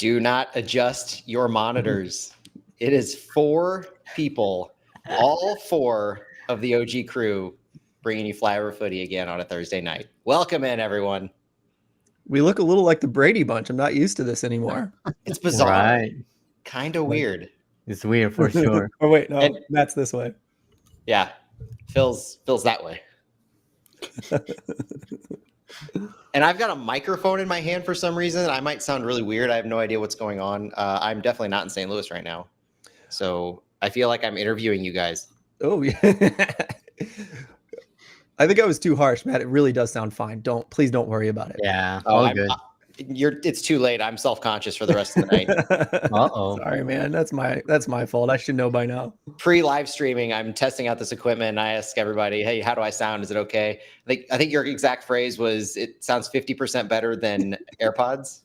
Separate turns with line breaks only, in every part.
Do not adjust your monitors. It is 4 people, all 4 of the OG crew, bringing you Flyover Footy again on a Thursday night. Welcome in, everyone.
We look a little like the Brady Bunch. I'm not used to this anymore.
It's bizarre.
Right.
Kind of weird.
It's weird for sure.
Oh, wait, no, Matt's this way.
Yeah, feels that way. And I've got a microphone in my hand for some reason. I might sound really weird. I have no idea what's going on. I'm definitely not in St. Louis right now. So I feel like I'm interviewing you guys.
Oh, yeah. I think I was too harsh, Matt. It really does sound fine. Please don't worry about it.
Yeah, all good.
It's too late. I'm self-conscious for the rest of the night.
Uh-oh.
Sorry, man. That's my fault. I should know by now.
Pre-live streaming, I'm testing out this equipment and I ask everybody, hey, how do I sound? Is it okay? I think your exact phrase was, it sounds 50% better than AirPods.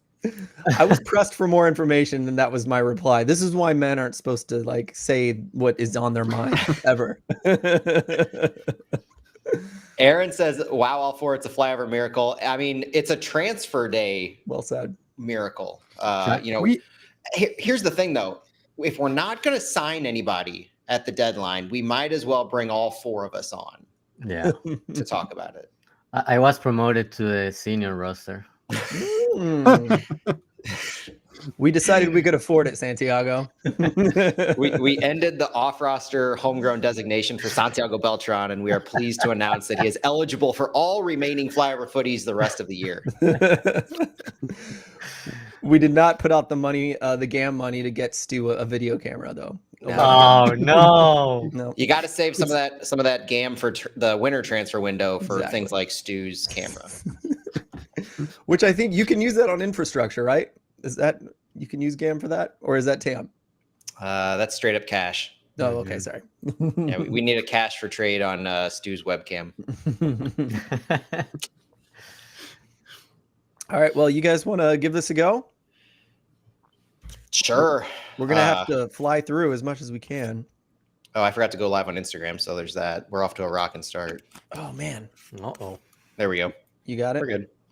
I was pressed for more information, and that was my reply. This is why men aren't supposed to say what is on their mind ever.
Aaron says, wow, all 4, it's a flyover miracle. I mean, it's a transfer day.
Well said.
Miracle. Here's the thing, though. If we're not going to sign anybody at the deadline, we might as well bring all 4 of us on.
Yeah.
To talk about it.
I was promoted to the senior roster.
We decided we could afford it, Santiago.
we ended the off-roster homegrown designation for Santiago Beltran, and we are pleased to announce that he is eligible for all remaining flyover footies the rest of the year.
We did not put out the money, the GAM money, to get Stu a video camera, though.
Oh no!
No.
You got to save some of that GAM for the winter transfer window for things like Stu's camera.
Which I think you can use that on infrastructure, right? Is that you can use GAM for that, or is that TAM?
That's straight up cash.
Oh, okay, sorry.
Yeah, we need a cash for trade on Stu's webcam.
All right, well, you guys want to give this a go?
Sure.
We're gonna have to fly through as much as we can.
Oh, I forgot to go live on Instagram, so there's that. We're off to a rockin' start.
Oh man.
Uh-oh.
There we go.
You got it?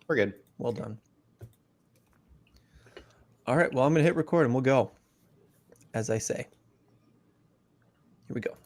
We're good.
Well done. All right, well, I'm going to hit record and we'll go, as I say. Here we go.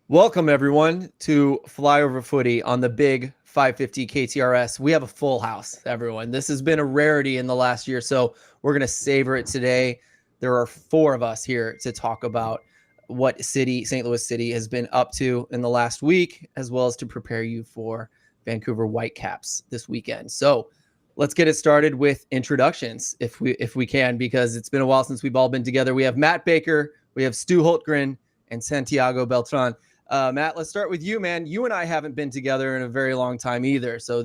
Welcome, everyone, to Flyover Footy on the big 550 KTRS. We have a full house, everyone. This has been a rarity in the last year, so we're going to savor it today. There are 4 of us here to talk about what St. Louis City has been up to in the last week, as well as to prepare you for Vancouver Whitecaps this weekend. So let's get it started with introductions, if we can, because it's been a while since we've all been together. We have Matt Baker, we have Stu Hultgren, and Santiago Beltran. Matt, let's start with you, man. You and I haven't been together in a very long time either. So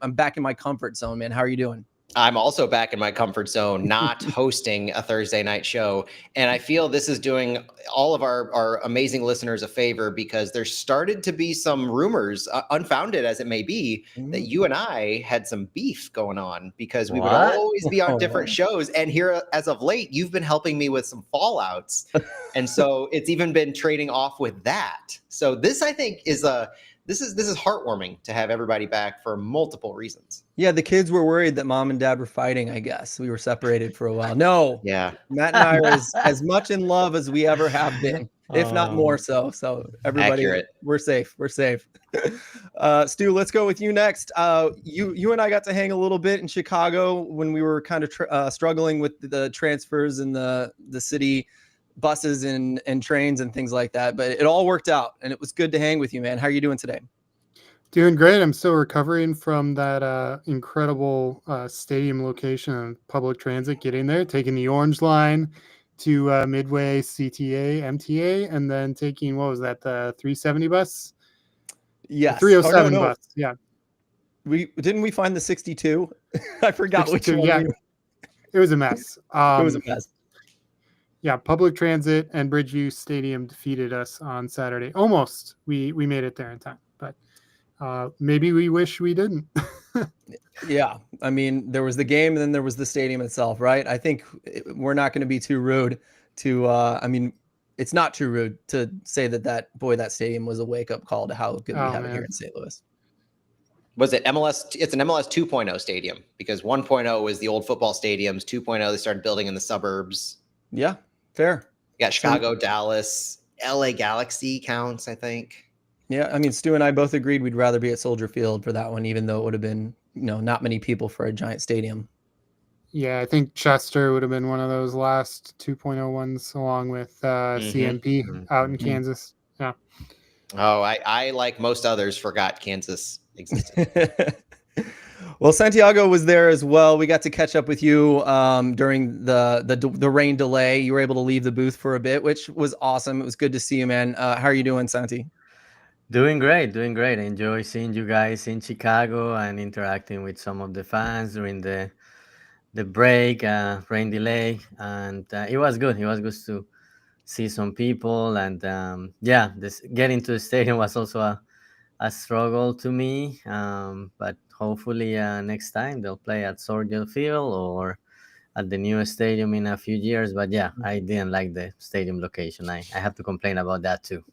I'm back in my comfort zone, man. How are you doing?
I'm also back in my comfort zone, not hosting a Thursday night show. And I feel this is doing all of our amazing listeners a favor, because there started to be some rumors, unfounded as it may be, that you and I had some beef going on, because we would always be on different shows. And here, as of late, you've been helping me with some fallouts. And so it's even been trading off with that. So this, I think, is this is heartwarming to have everybody back for multiple reasons.
Yeah, the kids were worried that mom and dad were fighting, I guess. We were separated for a while. No.
Yeah.
Matt and I are as much in love as we ever have been, if not more so. So everybody,
accurate.
We're safe. We're safe. Stu, let's go with you next. You and I got to hang a little bit in Chicago when we were kind of struggling with the transfers and the city buses and trains and things like that, but it all worked out and it was good to hang with you, man. How are you doing today?
Doing great. I'm still recovering from that incredible stadium location and public transit, getting there, taking the Orange Line to Midway, CTA, MTA, and then taking, what was that, the 370 bus?
Yes.
The 307 bus. Yeah.
We find the 62? I forgot
62,
which one.
Yeah. It was a mess.
It was a mess.
Yeah, public transit and Bridgeview Stadium defeated us on Saturday. Almost. We made it there in time, but maybe we wish we didn't.
Yeah, I mean, there was the game and then there was the stadium itself, right? I think we're not going to be too rude to, it's not too rude to say that stadium was a wake-up call to how good we have it here in St. Louis.
Was it MLS? It's an MLS 2.0 stadium because 1.0 was the old football stadiums. 2.0 they started building in the suburbs.
Yeah, fair.
You got Chicago, Dallas, LA Galaxy counts, I think.
Yeah, I mean, Stu and I both agreed we'd rather be at Soldier Field for that one, even though it would have been, not many people for a giant stadium.
Yeah, I think Chester would have been one of those last 2.0 ones, along with CMP out in Kansas. Yeah.
Oh, I like most others forgot Kansas existed.
Well, Santiago was there as well. We got to catch up with you during the rain delay. You were able to leave the booth for a bit, which was awesome. It was good to see you, man. How are you doing, Santi?
Doing great, doing great. I enjoy seeing you guys in Chicago and interacting with some of the fans during the break, rain delay, and it was good. It was good to see some people, and this getting to the stadium was also a struggle to me. But hopefully next time they'll play at Soldier Field or at the new stadium in a few years. But yeah, I didn't like the stadium location. I have to complain about that too.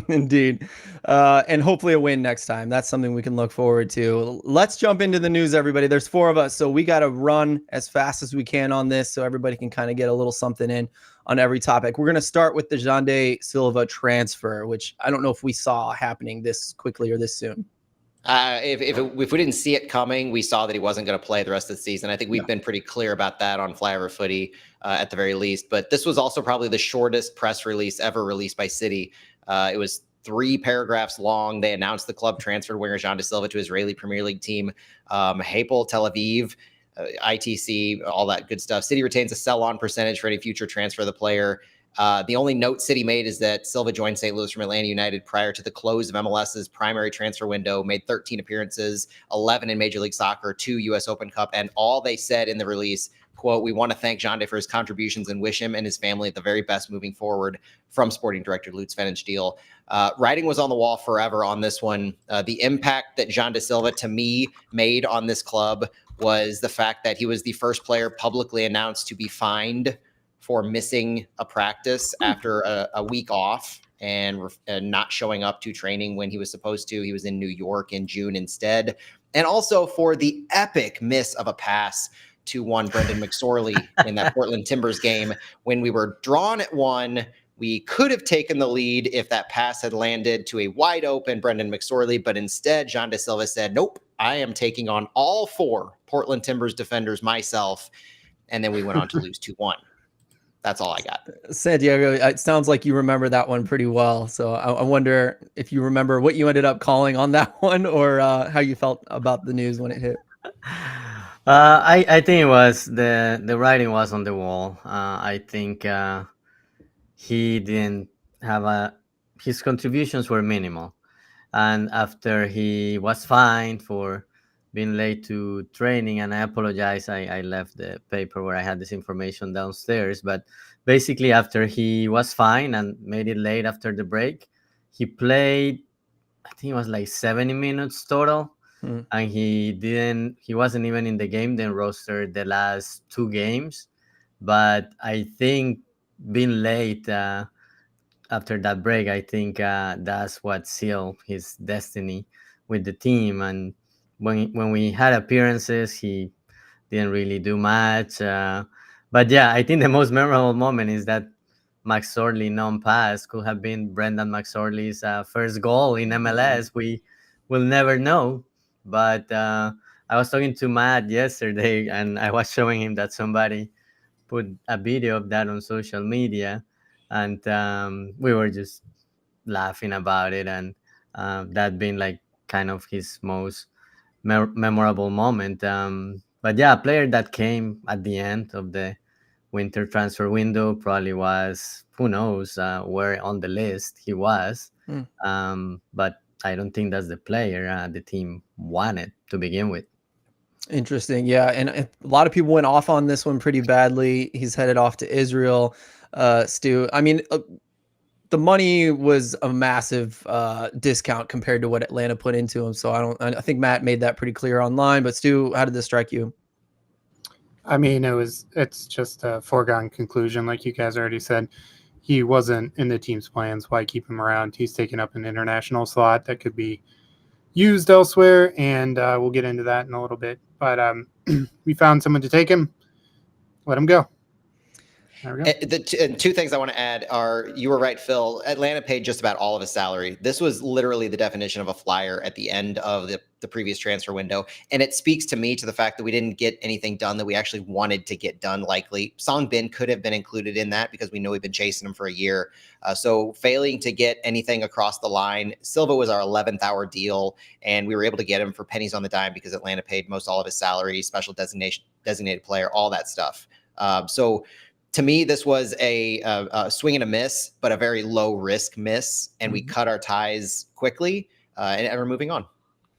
Indeed. And hopefully a win next time. That's something we can look forward to. Let's jump into the news, everybody. There's 4 of us, so we got to run as fast as we can on this so everybody can kind of get a little something in on every topic. We're going to start with the Jean-Claude Silva transfer, which I don't know if we saw happening this quickly or this soon.
If we didn't see it coming, we saw that he wasn't going to play the rest of the season. I think we've been pretty clear about that on Flyover Footy at the very least. But this was also probably the shortest press release ever released by City. It was 3 paragraphs long. They announced the club transferred winger Jean-Claude Silva to Israeli Premier League team Hapoel Tel Aviv, ITC, all that good stuff. City retains a sell-on percentage for any future transfer of the player. The only note City made is that Silva joined St. Louis from Atlanta United prior to the close of MLS's primary transfer window, made 13 appearances, 11 in Major League Soccer, 2 U.S. Open Cup, and all they said in the release, quote, "We want to thank Jean-Claude for his contributions and wish him and his family the very best moving forward," from sporting director Lutz Pfannenstiel. Writing was on the wall forever on this one. The impact that Jean-Claude Silva, to me, made on this club was the fact that he was the first player publicly announced to be fined for missing a practice after a week off and not showing up to training when he was supposed to. He was in New York in June instead. And also for the epic miss of a pass to one Brendan McSorley in that Portland Timbers game when we were drawn at 1. We could have taken the lead if that pass had landed to a wide open Brendan McSorley, but instead Jean-Claude Silva said, "Nope, I am taking on all 4 Portland Timbers defenders myself." And then we went on to lose 2-1. That's all I got.
Santiago, it sounds like you remember that one pretty well. So I wonder if you remember what you ended up calling on that one or how you felt about the news when it hit.
I think it was the writing was on the wall. I think he didn't have his contributions were minimal, and after he was fined for being late to training, and I apologize, I left the paper where I had this information downstairs, but basically after he was fined and made it late after the break, he played, I think it was like 70 minutes total, and he wasn't even in the game then rostered the last 2 games. But I think being late after that break, I think that's what sealed his destiny with the team. And when we had appearances, he didn't really do much. But yeah, I think the most memorable moment is that McSorley non-pass could have been Brendan McSorley's first goal in MLS. We will never know. But I was talking to Matt yesterday, and I was showing him that somebody put a video of that on social media, and we were just laughing about it, and that being like kind of his most memorable moment. But yeah, a player that came at the end of the winter transfer window probably was, who knows where on the list he was. But I don't think that's the player the team wanted to begin with.
Interesting. Yeah. And a lot of people went off on this one pretty badly. He's headed off to Israel. Stu, I mean, the money was a massive discount compared to what Atlanta put into him. So I think Matt made that pretty clear online, but Stu, how did this strike you?
I mean, it's just a foregone conclusion. Like you guys already said, he wasn't in the team's plans. Why keep him around? He's taking up an international slot that could be used elsewhere, and we'll get into that in a little bit. But we found someone to take him. Let him go. There we go.
And two things I want to add are, you were right, Phil. Atlanta paid just about all of his salary. This was literally the definition of a flyer at the end of the previous transfer window. And it speaks to me to the fact that we didn't get anything done that we actually wanted to get done, likely. Song Bin could have been included in that because we know we've been chasing him for a year. So failing to get anything across the line, Silva was our 11th hour deal, and we were able to get him for pennies on the dime because Atlanta paid most all of his salary, special designated player, all that stuff. So to me, this was a swing and a miss, but a very low risk miss, and we cut our ties quickly, and we're moving on.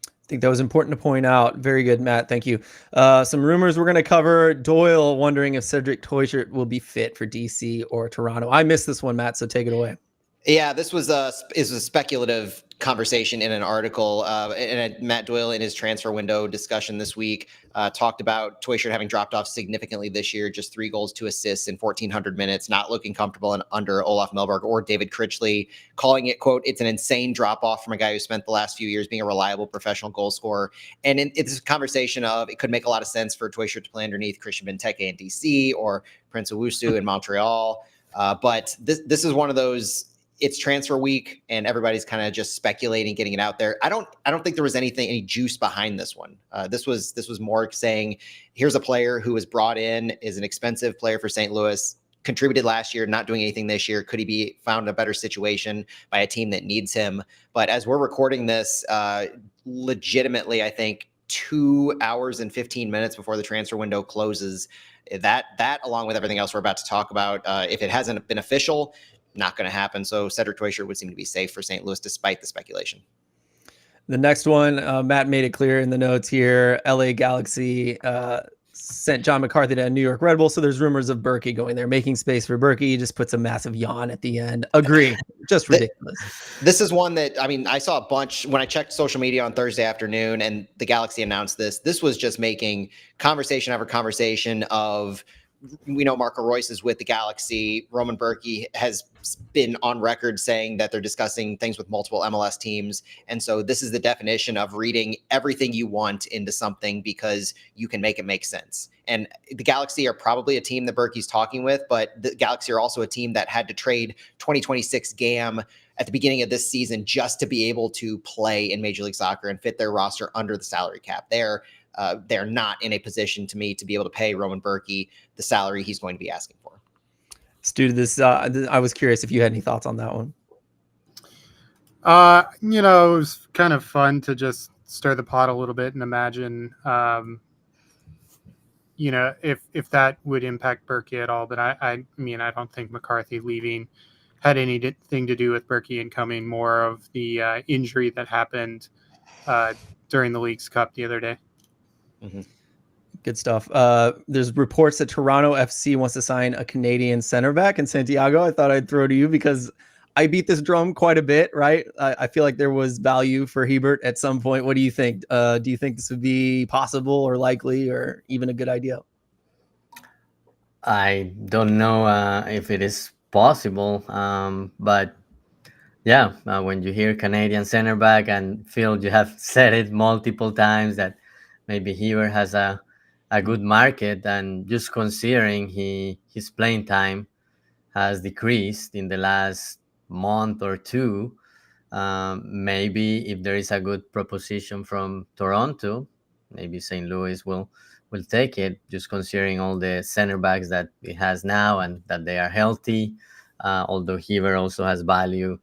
I think that was important to point out. Very good, Matt. Thank you. Some rumors we're going to cover. Doyle wondering if Cedric Teuchert will be fit for DC or Toronto. I missed this one, Matt, so take it away.
Yeah, this was a speculative conversation in an article. And Matt Doyle, in his transfer window discussion this week, talked about Teuchert having dropped off significantly this year, just 3 goals, 2 assists in 1,400 minutes, not looking comfortable under Olaf Melberg or David Critchley, calling it, quote, "It's an insane drop off from a guy who spent the last few years being a reliable professional goal scorer." And it's a conversation of, it could make a lot of sense for Teuchert to play underneath Christian Benteke in DC or Prince Owusu in Montreal. But this is one of those, it's transfer week and everybody's kind of just speculating, getting it out there. I don't think there was any juice behind this one. This was more saying, here's a player who was brought in, is an expensive player for St. Louis, contributed last year, not doing anything this year. Could he be found a better situation by a team that needs him? But as we're recording this, legitimately, I think 2 hours and 15 minutes before the transfer window closes, that along with everything else we're about to talk about, if it hasn't been official, not going to happen. So Cedric Teuchert would seem to be safe for St. Louis despite the speculation.
The next one, Matt made it clear in the notes here. LA Galaxy sent John McCarthy to New York Red Bull. So there's rumors of Berkey going there, making space for Berkey. He just puts a massive yawn at the end. Agree. Just ridiculous.
This is one that, I mean, I saw a bunch when I checked social media on Thursday afternoon and the Galaxy announced this. This was just making conversation after conversation of, we know Marco Royce is with the Galaxy. Roman Berkey has been on record saying that they're discussing things with multiple MLS teams. And so this is the definition of reading everything you want into something because you can make it make sense. And the Galaxy are probably a team that Berkey's talking with, but the Galaxy are also a team that had to trade 2026 GAM at the beginning of this season just to be able to play in Major League Soccer and fit their roster under the salary cap. They're not in a position, to me, to be able to pay Roman Berkey the salary he's going to be asking for.
Stu, I was curious if you had any thoughts on that one.
It was kind of fun to just stir the pot a little bit and imagine, if that would impact Berkey at all. But I mean, I don't think McCarthy leaving had anything to do with Berkey and coming, more of the injury that happened during the Leagues Cup the other day.
Mm-hmm. Good stuff. There's reports that Toronto FC wants to sign a Canadian center back in Santiago. I thought I'd throw to you because I beat this drum quite a bit, right? I feel like there was value for Hebert at some point. What do you think? Do you think this would be possible or likely or even a good idea?
I don't know if it is possible, but yeah, when you hear Canadian center back, and Phil, you have said it multiple times that maybe Hebert has a good market, and just considering his playing time has decreased in the last month or two, maybe if there is a good proposition from Toronto, maybe St. Louis will take it, just considering all the center backs that it has now and that they are healthy, although Hebert also has value,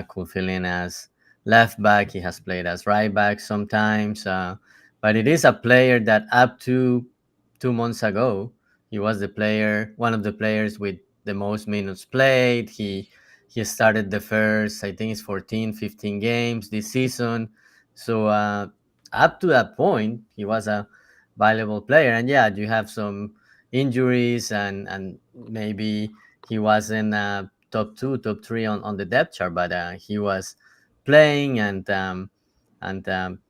could fill in as left back. He has played as right back sometimes, but it is a player that up to 2 months ago, he was one of the players with the most minutes played. He started the first, I think it's 14, 15 games this season. So up to that point, he was a valuable player. And yeah, you have some injuries and maybe he wasn't top 2, top 3 on the depth chart, but he was playing and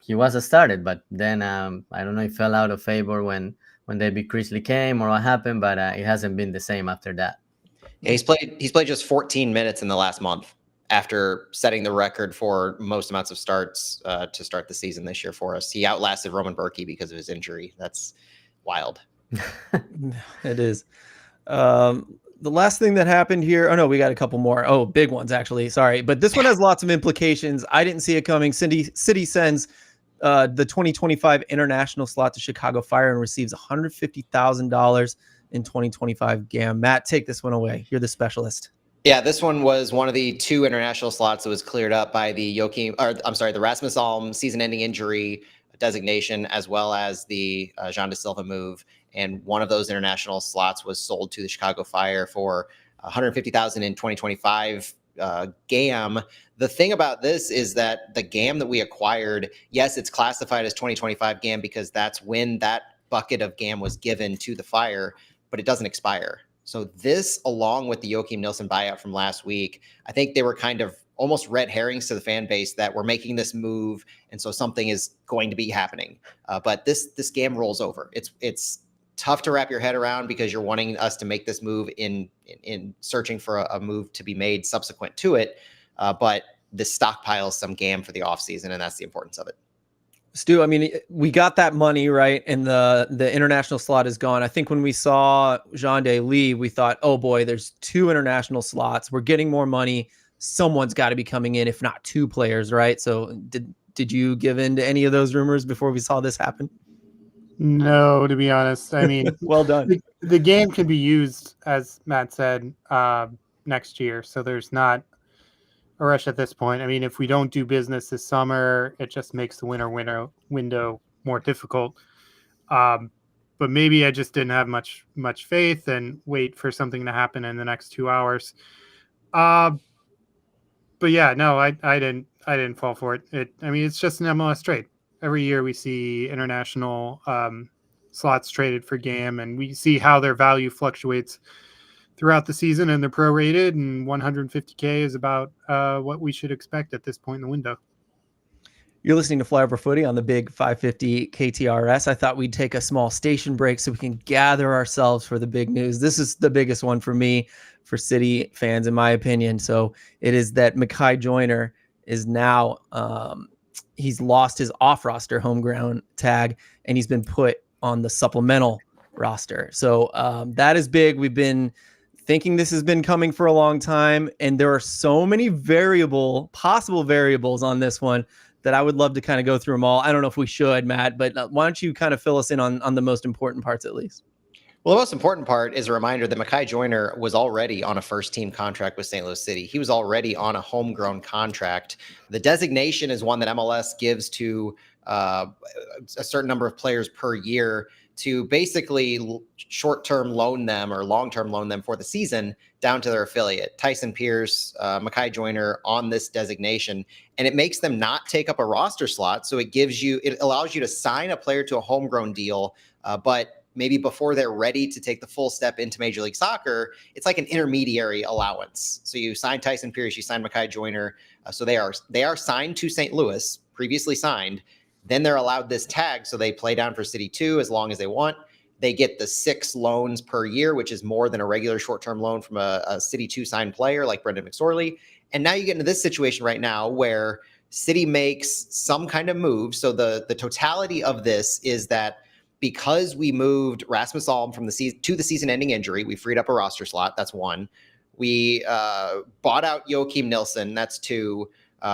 he was started. But then I don't know, he fell out of favor when David Critchley came or what happened, but it hasn't been the same after that.
Yeah, he's played just 14 minutes in the last month. after setting the record for most amounts of starts to start the season this year for us. He outlasted Roman Berkey because of his injury. That's wild.
It is. The last thing that happened here. Oh no, we got a couple more. Oh, big ones actually. Sorry, but this one has lots of implications. I didn't see it coming. City sends the 2025 international slot to Chicago Fire and receives $150,000 in 2025 GAM. Matt, take this one away. You're the specialist.
Yeah, this one was one of the 2 international slots that was cleared up by the the Rasmus Alm season-ending injury designation, as well as the Jean-Claude Silva move. And one of those international slots was sold to the Chicago Fire for $150,000 in 2025 GAM. The thing about this is that the GAM that we acquired, yes, it's classified as 2025 GAM because that's when that bucket of GAM was given to the Fire, but it doesn't expire. So this, along with the Joachim Nilsson buyout from last week, I think they were kind of almost red herrings to the fan base that we're making this move, and so something is going to be happening. But this GAM rolls over. It's tough to wrap your head around because you're wanting us to make this move in searching for a move to be made subsequent to it. But this stockpiles some GAM for the offseason, and that's the importance of it.
Stu, I mean, we got that money, right? And the international slot is gone. I think when we saw Jean Day leave, we thought, oh boy, there's 2 international slots. We're getting more money. Someone's got to be coming in, if not 2 players, right? So did you give in to any of those rumors before we saw this happen?
No, to be honest. I mean,
well done.
The game can be used, as Matt said, next year. So there's not a rush at this point. I mean, if we don't do business this summer, it just makes the window more difficult. But maybe I just didn't have much faith and wait for something to happen in the next 2 hours. But yeah, no, I didn't fall for it. I mean, it's just an MLS trade. Every year we see international slots traded for GAM, and we see how their value fluctuates throughout the season, and they're prorated, and 150K is about what we should expect at this point in the window.
You're listening to Flyover Footy on the big 550 KTRS. I thought we'd take a small station break so we can gather ourselves for the big news. This is the biggest one for me, for City fans, in my opinion. So it is that Mai Joane is now, he's lost his off-roster home ground tag, and he's been put on the supplemental roster. So that is big. We've been thinking this has been coming for a long time, and there are so many possible variables on this one that I would love to kind of go through them all. I don't know if we should, Matt, but why don't you kind of fill us in on the most important parts at least?
Well, the most important part is a reminder that Mai Joane was already on a first-team contract with St. Louis City. He was already on a homegrown contract. The designation is one that MLS gives to a certain number of players per year to basically short-term loan them or long-term loan them for the season down to their affiliate. Tyson Pierce, Mai Joane on this designation, and it makes them not take up a roster slot. So it allows you to sign a player to a homegrown deal, but maybe before they're ready to take the full step into Major League Soccer, it's like an intermediary allowance. So you sign Tyson Pierce, you sign Mai Joane, so they are signed to St. Louis, previously signed. Then they're allowed this tag, so they play down for City 2 as long as they want. They get the 6 loans per year, which is more than a regular short-term loan from a City 2 signed player like Brendan McSorley. And now you get into this situation right now where City makes some kind of move. So the totality of this is that because we moved Rasmus Alm from the season to the season-ending injury, we freed up a roster slot. That's 1. We bought out Joachim Nilsson. That's 2.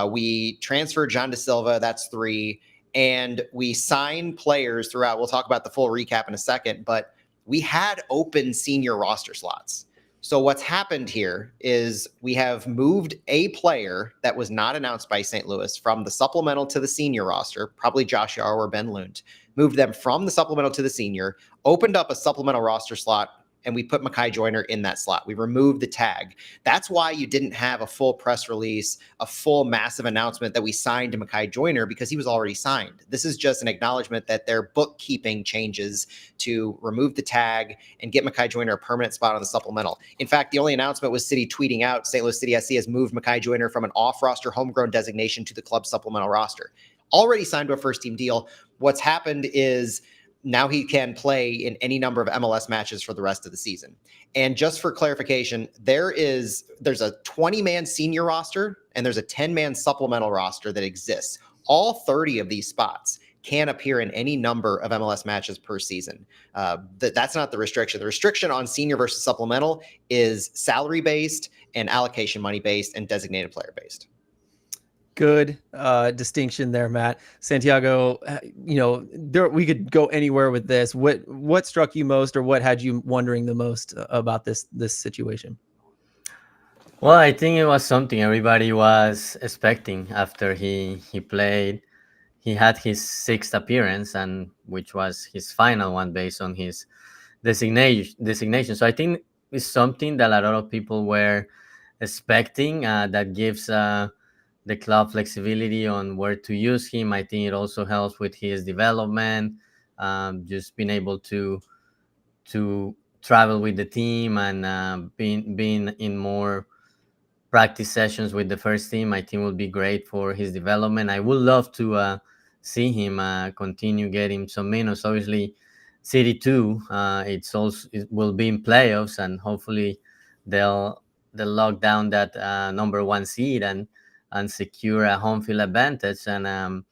We transferred Jean-Claude Silva. That's 3. And we signed players throughout. We'll talk about the full recap in a second, but we had open senior roster slots. So what's happened here is we have moved a player that was not announced by St. Louis from the supplemental to the senior roster, probably Josh Yaro or Ben Lunt, moved them from the supplemental to the senior, opened up a supplemental roster slot, and we put Mai Joane in that slot. We removed the tag. That's why you didn't have a full press release, a full massive announcement that we signed to Mai Joane because he was already signed. This is just an acknowledgement that their bookkeeping changes to remove the tag and get Mai Joane a permanent spot on the supplemental. In fact, the only announcement was City tweeting out St. Louis City SC has moved Mai Joane from an off-roster homegrown designation to the club supplemental roster. Already signed to a first-team deal. What's happened is now he can play in any number of MLS matches for the rest of the season. And just for clarification, there's a 20-man senior roster and there's a 10-man supplemental roster that exists. All 30 of these spots can appear in any number of MLS matches per season. That's not the restriction. The restriction on senior versus supplemental is salary-based and allocation money-based and designated player-based.
Good distinction there, Matt. Santiago, we could go anywhere with this. What struck you most, or what had you wondering the most about this situation?
Well, I think it was something everybody was expecting after he played. He had his 6th appearance, and which was his final one based on his designation. So I think it's something that a lot of people were expecting. That gives the club flexibility on where to use him. I think it also helps with his development, just being able to travel with the team and being in more practice sessions with the first team. I think will be great for his development. I would love to see him continue getting some minutes. Obviously, City 2, it will be in playoffs, and hopefully they'll lock down that number 1 seed and secure a home field advantage. And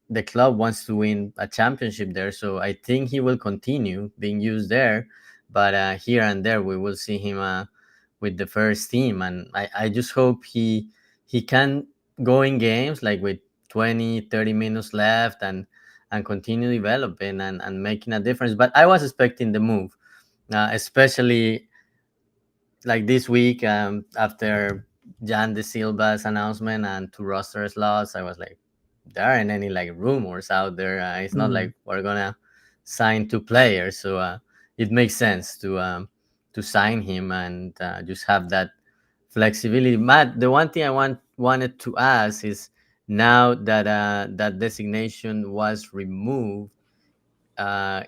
the club wants to win a championship there, so I think he will continue being used there. But here and there, we will see him with the first team, and I just hope he can go in games like with 20-30 minutes left and continue developing and making a difference. But I was expecting the move, especially like this week after Jan de Silva's announcement and 2 roster slots. I was like, there aren't any like rumors out there. It's not like we're gonna sign 2 players, so it makes sense to sign him and just have that flexibility. Matt, the one thing I wanted to ask is, now that that designation was removed,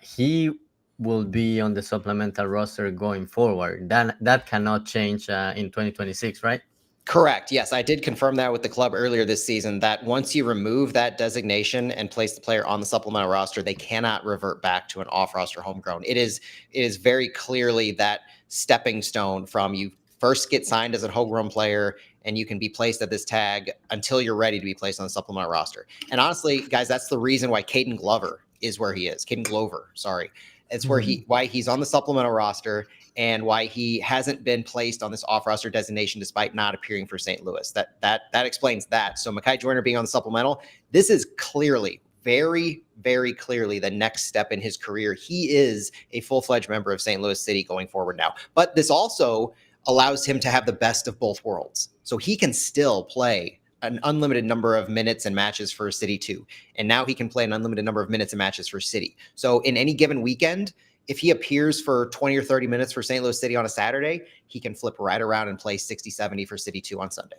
he will be on the supplemental roster going forward. That cannot change in 2026, right?
Correct. Yes, I did confirm that with the club earlier this season, that once you remove that designation and place the player on the supplemental roster, they cannot revert back to an off-roster homegrown. It is very clearly that stepping stone from you first get signed as a homegrown player and you can be placed at this tag until you're ready to be placed on the supplemental roster. And honestly, guys, that's the reason why Caden Glover is where he is. Caden Glover, sorry. It's why he's on the supplemental roster and why he hasn't been placed on this off-roster designation despite not appearing for St. Louis. That explains that. So Mai Joane being on the supplemental, this is clearly, very, very clearly the next step in his career. He is a full-fledged member of St. Louis City going forward now. But this also allows him to have the best of both worlds. So he can still play an unlimited number of minutes and matches for City 2. And now he can play an unlimited number of minutes and matches for City. So in any given weekend, if he appears for 20 or 30 minutes for St. Louis City on a Saturday, he can flip right around and play 60, 70 for City 2 on Sunday.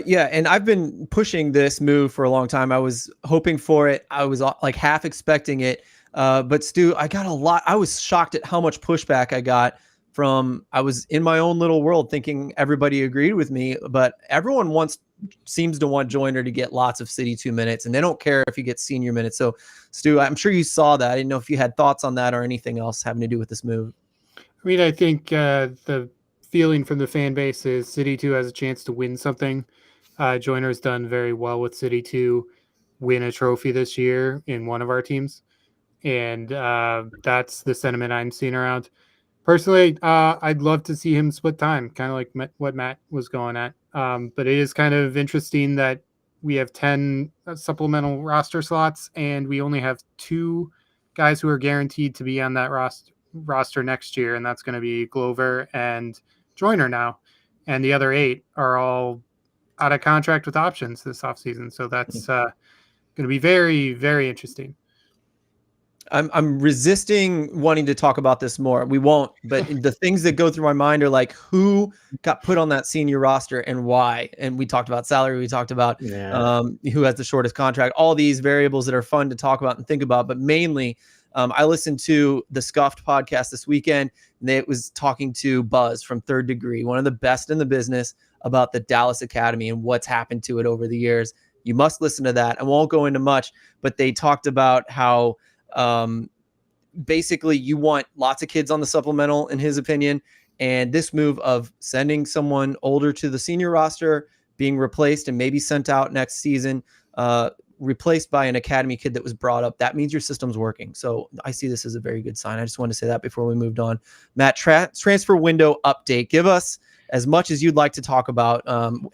Yeah, and I've been pushing this move for a long time. I was hoping for it. I was like half expecting it. But Stu, I got a lot. I was shocked at how much pushback I got from, I was in my own little world thinking everybody agreed with me, but everyone seems to want Joyner to get lots of City 2 minutes, and they don't care if he gets senior minutes. So Stu, I'm sure you saw that. I didn't know if you had thoughts on that or anything else having to do with this move.
I mean, I think the feeling from the fan base is City 2 has a chance to win something. Joyner's done very well with City 2 win a trophy this year in one of our teams. And that's the sentiment I'm seeing around. Personally, I'd love to see him split time, kind of like what Matt was going at. But it is kind of interesting that we have 10 supplemental roster slots, and we only have 2 guys who are guaranteed to be on that roster next year, and that's going to be Glover and Joyner now. And the other 8 are all out of contract with options this offseason. So that's going to be very, very interesting.
I'm resisting wanting to talk about this more. We won't, but the things that go through my mind are like, who got put on that senior roster and why? And we talked about salary. We talked about who has the shortest contract, all these variables that are fun to talk about and think about. But mainly, I listened to the Scuffed podcast this weekend, and it was talking to Buzz from Third Degree, one of the best in the business, about the Dallas Academy and what's happened to it over the years. You must listen to that. I won't go into much, but they talked about how basically you want lots of kids on the supplemental, in his opinion. And this move of sending someone older to the senior roster, being replaced and maybe sent out next season, replaced by an academy kid that was brought up, that means your system's working. So I see this as a very good sign. I just wanted to say that before we moved on. Matt, transfer window update. Give us as much as you'd like to talk about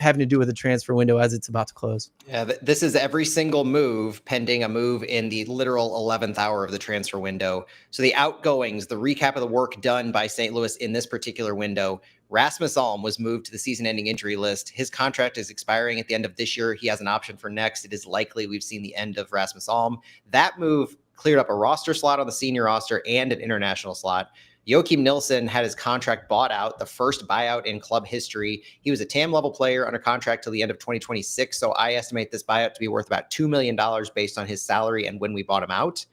having to do with the transfer window as it's about to close.
Yeah, this is every single move pending a move in the literal 11th hour of the transfer window. So the outgoings, the recap of the work done by St. Louis in this particular window. Rasmus Alm was moved to the season-ending injury list. His contract is expiring at the end of this year. He has an option for next. It is likely we've seen the end of Rasmus Alm. That move cleared up a roster slot on the senior roster and an international slot. Joachim Nilsson had his contract bought out, the first buyout in club history. He was a TAM level player under contract till the end of 2026. So I estimate this buyout to be worth about $2 million based on his salary and when we bought him out.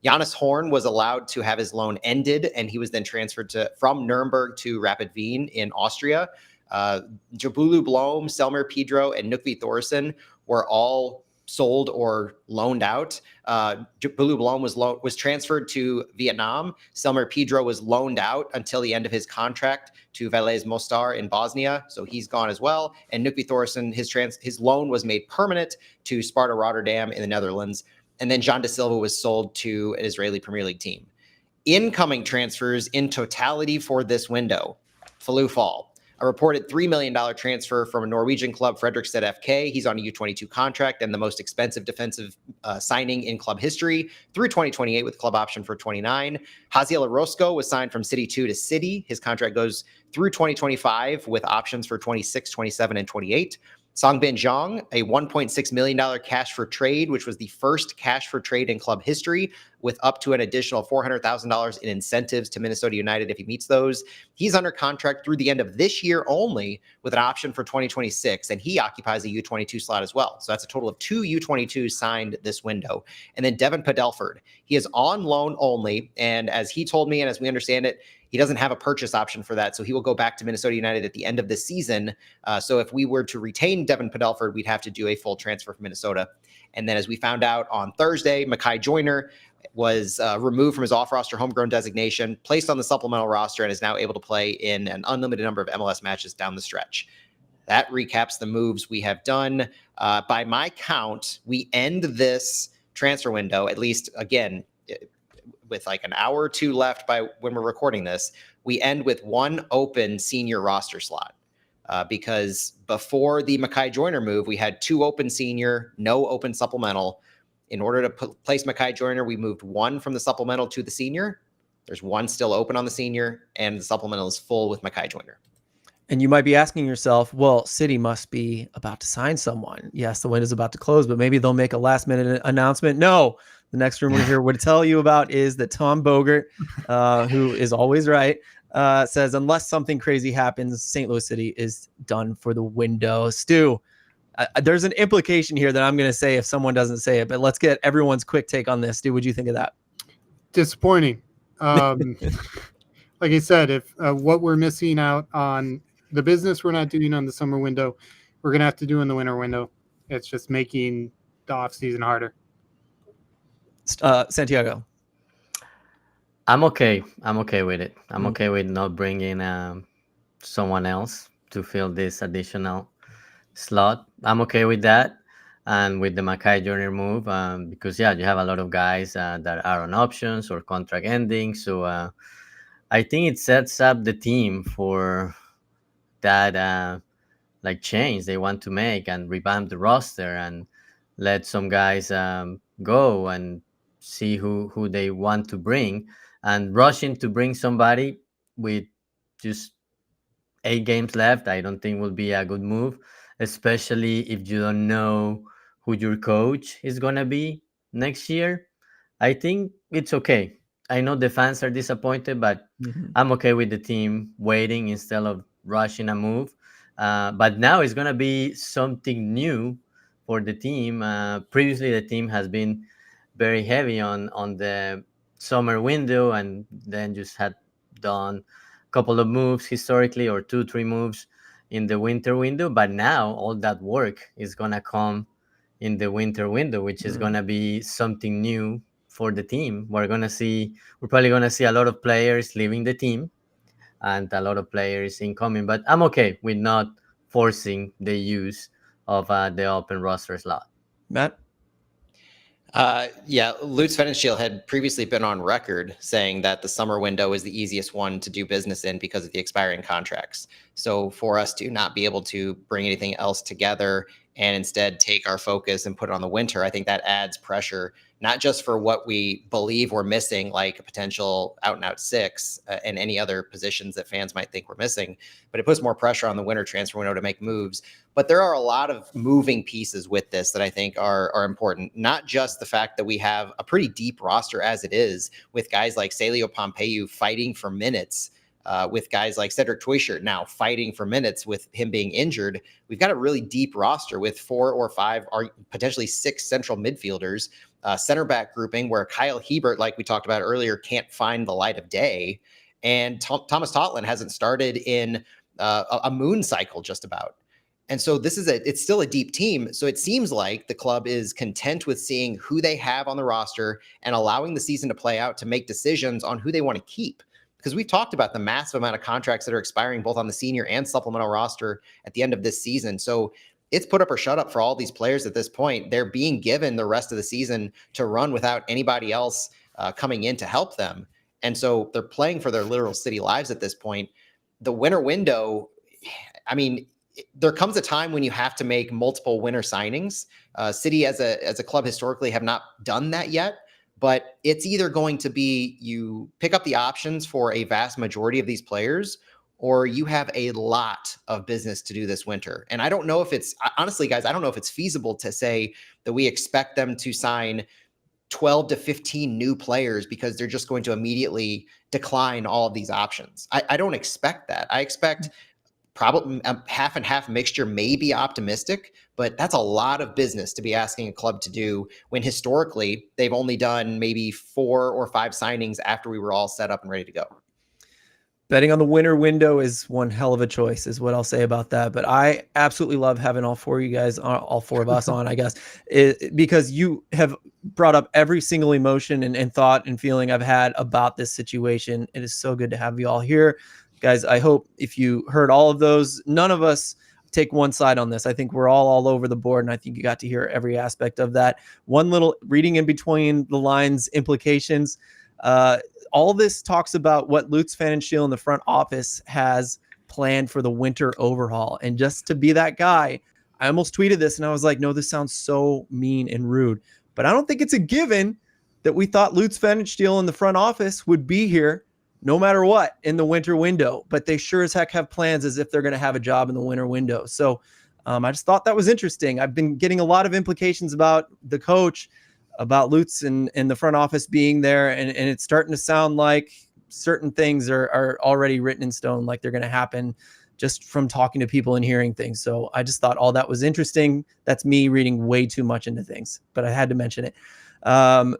Jonas Horn was allowed to have his loan ended, and he was then transferred from Nuremberg to Rapid Wien in Austria. Jabulu Blom, Selmer Pedro, and Nukvi Thorsen were all sold or loaned out. Jabulu Blom was transferred to Vietnam. Selmer Pedro was loaned out until the end of his contract to Velez Mostar in Bosnia, so he's gone as well. And Nukvi Thorsen, his loan was made permanent to Sparta Rotterdam in the Netherlands. And then Jean de Silva was sold to an Israeli Premier League team. Incoming transfers in totality for this window: Falou Fall, a reported $3 million transfer from a Norwegian club, Fredrikstad FK. He's on a U22 contract and the most expensive defensive signing in club history through 2028 with club option for 29. Haziel Orozco was signed from City 2 to City. His contract goes through 2025 with options for 26, 27, and 28. Songbin Zhang, a $1.6 million cash for trade, which was the first cash for trade in club history, with up to an additional $400,000 in incentives to Minnesota United if he meets those. He's under contract through the end of this year only with an option for 2026, and he occupies a U22 slot as well. So that's a total of 2 U22s signed this window. And then Devin Padelford, he is on loan only, and as he told me and as we understand it, he doesn't have a purchase option for that, so he will go back to Minnesota United at the end of the season. So if we were to retain Devin Padelford, we'd have to do a full transfer from Minnesota. And then as we found out on Thursday, Mai Joane was removed from his off-roster homegrown designation, placed on the supplemental roster, and is now able to play in an unlimited number of MLS matches down the stretch. That recaps the moves we have done. By my count, we end this transfer window, at least, again, with like an hour or two left by when we're recording this, we end with one open senior roster slot. Because before the Mai Joane move, we had 2 open senior, no open supplemental. In order to place Mai Joane, we moved 1 from the supplemental to the senior. There's 1 still open on the senior, and the supplemental is full with Mai Joane.
And you might be asking yourself, well, City must be about to sign someone. Yes, the window's about to close, but maybe they'll make a last-minute announcement. No, the next rumor here would tell you about is that Tom Bogert, who is always right, says unless something crazy happens, St. Louis City is done for the window. Stu, there's an implication here that I'm going to say if someone doesn't say it, but let's get everyone's quick take on this. Stu, what'd you think of that?
Disappointing. Like I said, if what we're missing out on the business we're not doing on the summer window, we're going to have to do in the winter window. It's just making the off season harder.
Santiago.
I'm okay with it. I'm okay with not bringing someone else to fill this additional slot. I'm okay with that, and with the Mai Joane move, because you have a lot of guys that are on options or contract ending. So I think it sets up the team for that like change they want to make and revamp the roster and let some guys go and see who they want to bring, and rushing to bring somebody with just 8 games left, I don't think will be a good move, especially if you don't know who your coach is going to be next year. I think it's okay. I know the fans are disappointed, but I'm okay with the team waiting instead of rushing a move. But now it's going to be something new for the team. Previously, the team has been very heavy on the summer window, and then just had done a couple of moves historically, or 2-3 moves in the winter window. But now all that work is going to come in the winter window, which is going to be something new for the team. We're probably gonna see a lot of players leaving the team and a lot of players incoming. But I'm okay with not forcing the use of the open roster slot.
Matt?
Yeah, Lutz Pfannenstiel had previously been on record saying that the summer window is the easiest one to do business in because of the expiring contracts. So for us to not be able to bring anything else together and instead take our focus and put it on the winter, I think that adds pressure, not just for what we believe we're missing, like a potential out and out six and any other positions that fans might think we're missing, but it puts more pressure on the winter transfer window to make moves. But there are a lot of moving pieces with this that I think are important. Not just the fact that we have a pretty deep roster as it is, with guys like Celio Pompeu fighting for minutes, with guys like Cedric Toyshirt now fighting for minutes with him being injured. We've got a really deep roster with 4 or 5 or potentially 6 central midfielders, center back grouping where Kyle Hebert, like we talked about earlier, can't find the light of day. And Thomas Totland hasn't started in a moon cycle just about. And so it's still a deep team. So it seems like the club is content with seeing who they have on the roster and allowing the season to play out to make decisions on who they want to keep. Because we've talked about the massive amount of contracts that are expiring both on the senior and supplemental roster at the end of this season. So it's put up or shut up for all these players at this point. They're being given the rest of the season to run without anybody else coming in to help them. And so they're playing for their literal city lives at this point. The winter window, I mean, there comes a time when you have to make multiple winter signings. City as a club historically have not done that yet, but it's either going to be you pick up the options for a vast majority of these players, or you have a lot of business to do this winter. And I don't know if it's, honestly, guys, I don't know if it's feasible to say that we expect them to sign 12 to 15 new players because they're just going to immediately decline all of these options. I don't expect that. I expect probably a half and half mixture, may be optimistic, but that's a lot of business to be asking a club to do when historically they've only done maybe 4 or 5 signings after we were all set up and ready to go.
Betting on the winter window is one hell of a choice, is what I'll say about that. But I absolutely love having all 4 of you guys, all 4 of us on, I guess, because you have brought up every single emotion and thought and feeling I've had about this situation. It is so good to have you all here. Guys, I hope if you heard all of those, none of us take one side on this. I think we're all over the board, and I think you got to hear every aspect of that. One little reading in between the lines implications. All this talks about what Lutz Pfannenstiel in the front office has planned for the winter overhaul. And just to be that guy, I almost tweeted this and I was like, no, this sounds so mean and rude. But I don't think it's a given that we thought Lutz Pfannenstiel in the front office would be here no matter what in the winter window, but they sure as heck have plans as if they're going to have a job in the winter window. So I just thought that was interesting. I've been getting a lot of implications about the coach, about Lutz and the front office being there. And it's starting to sound like certain things are already written in stone, like they're going to happen just from talking to people and hearing things. So I just thought all that was interesting. That's me reading way too much into things, but I had to mention it.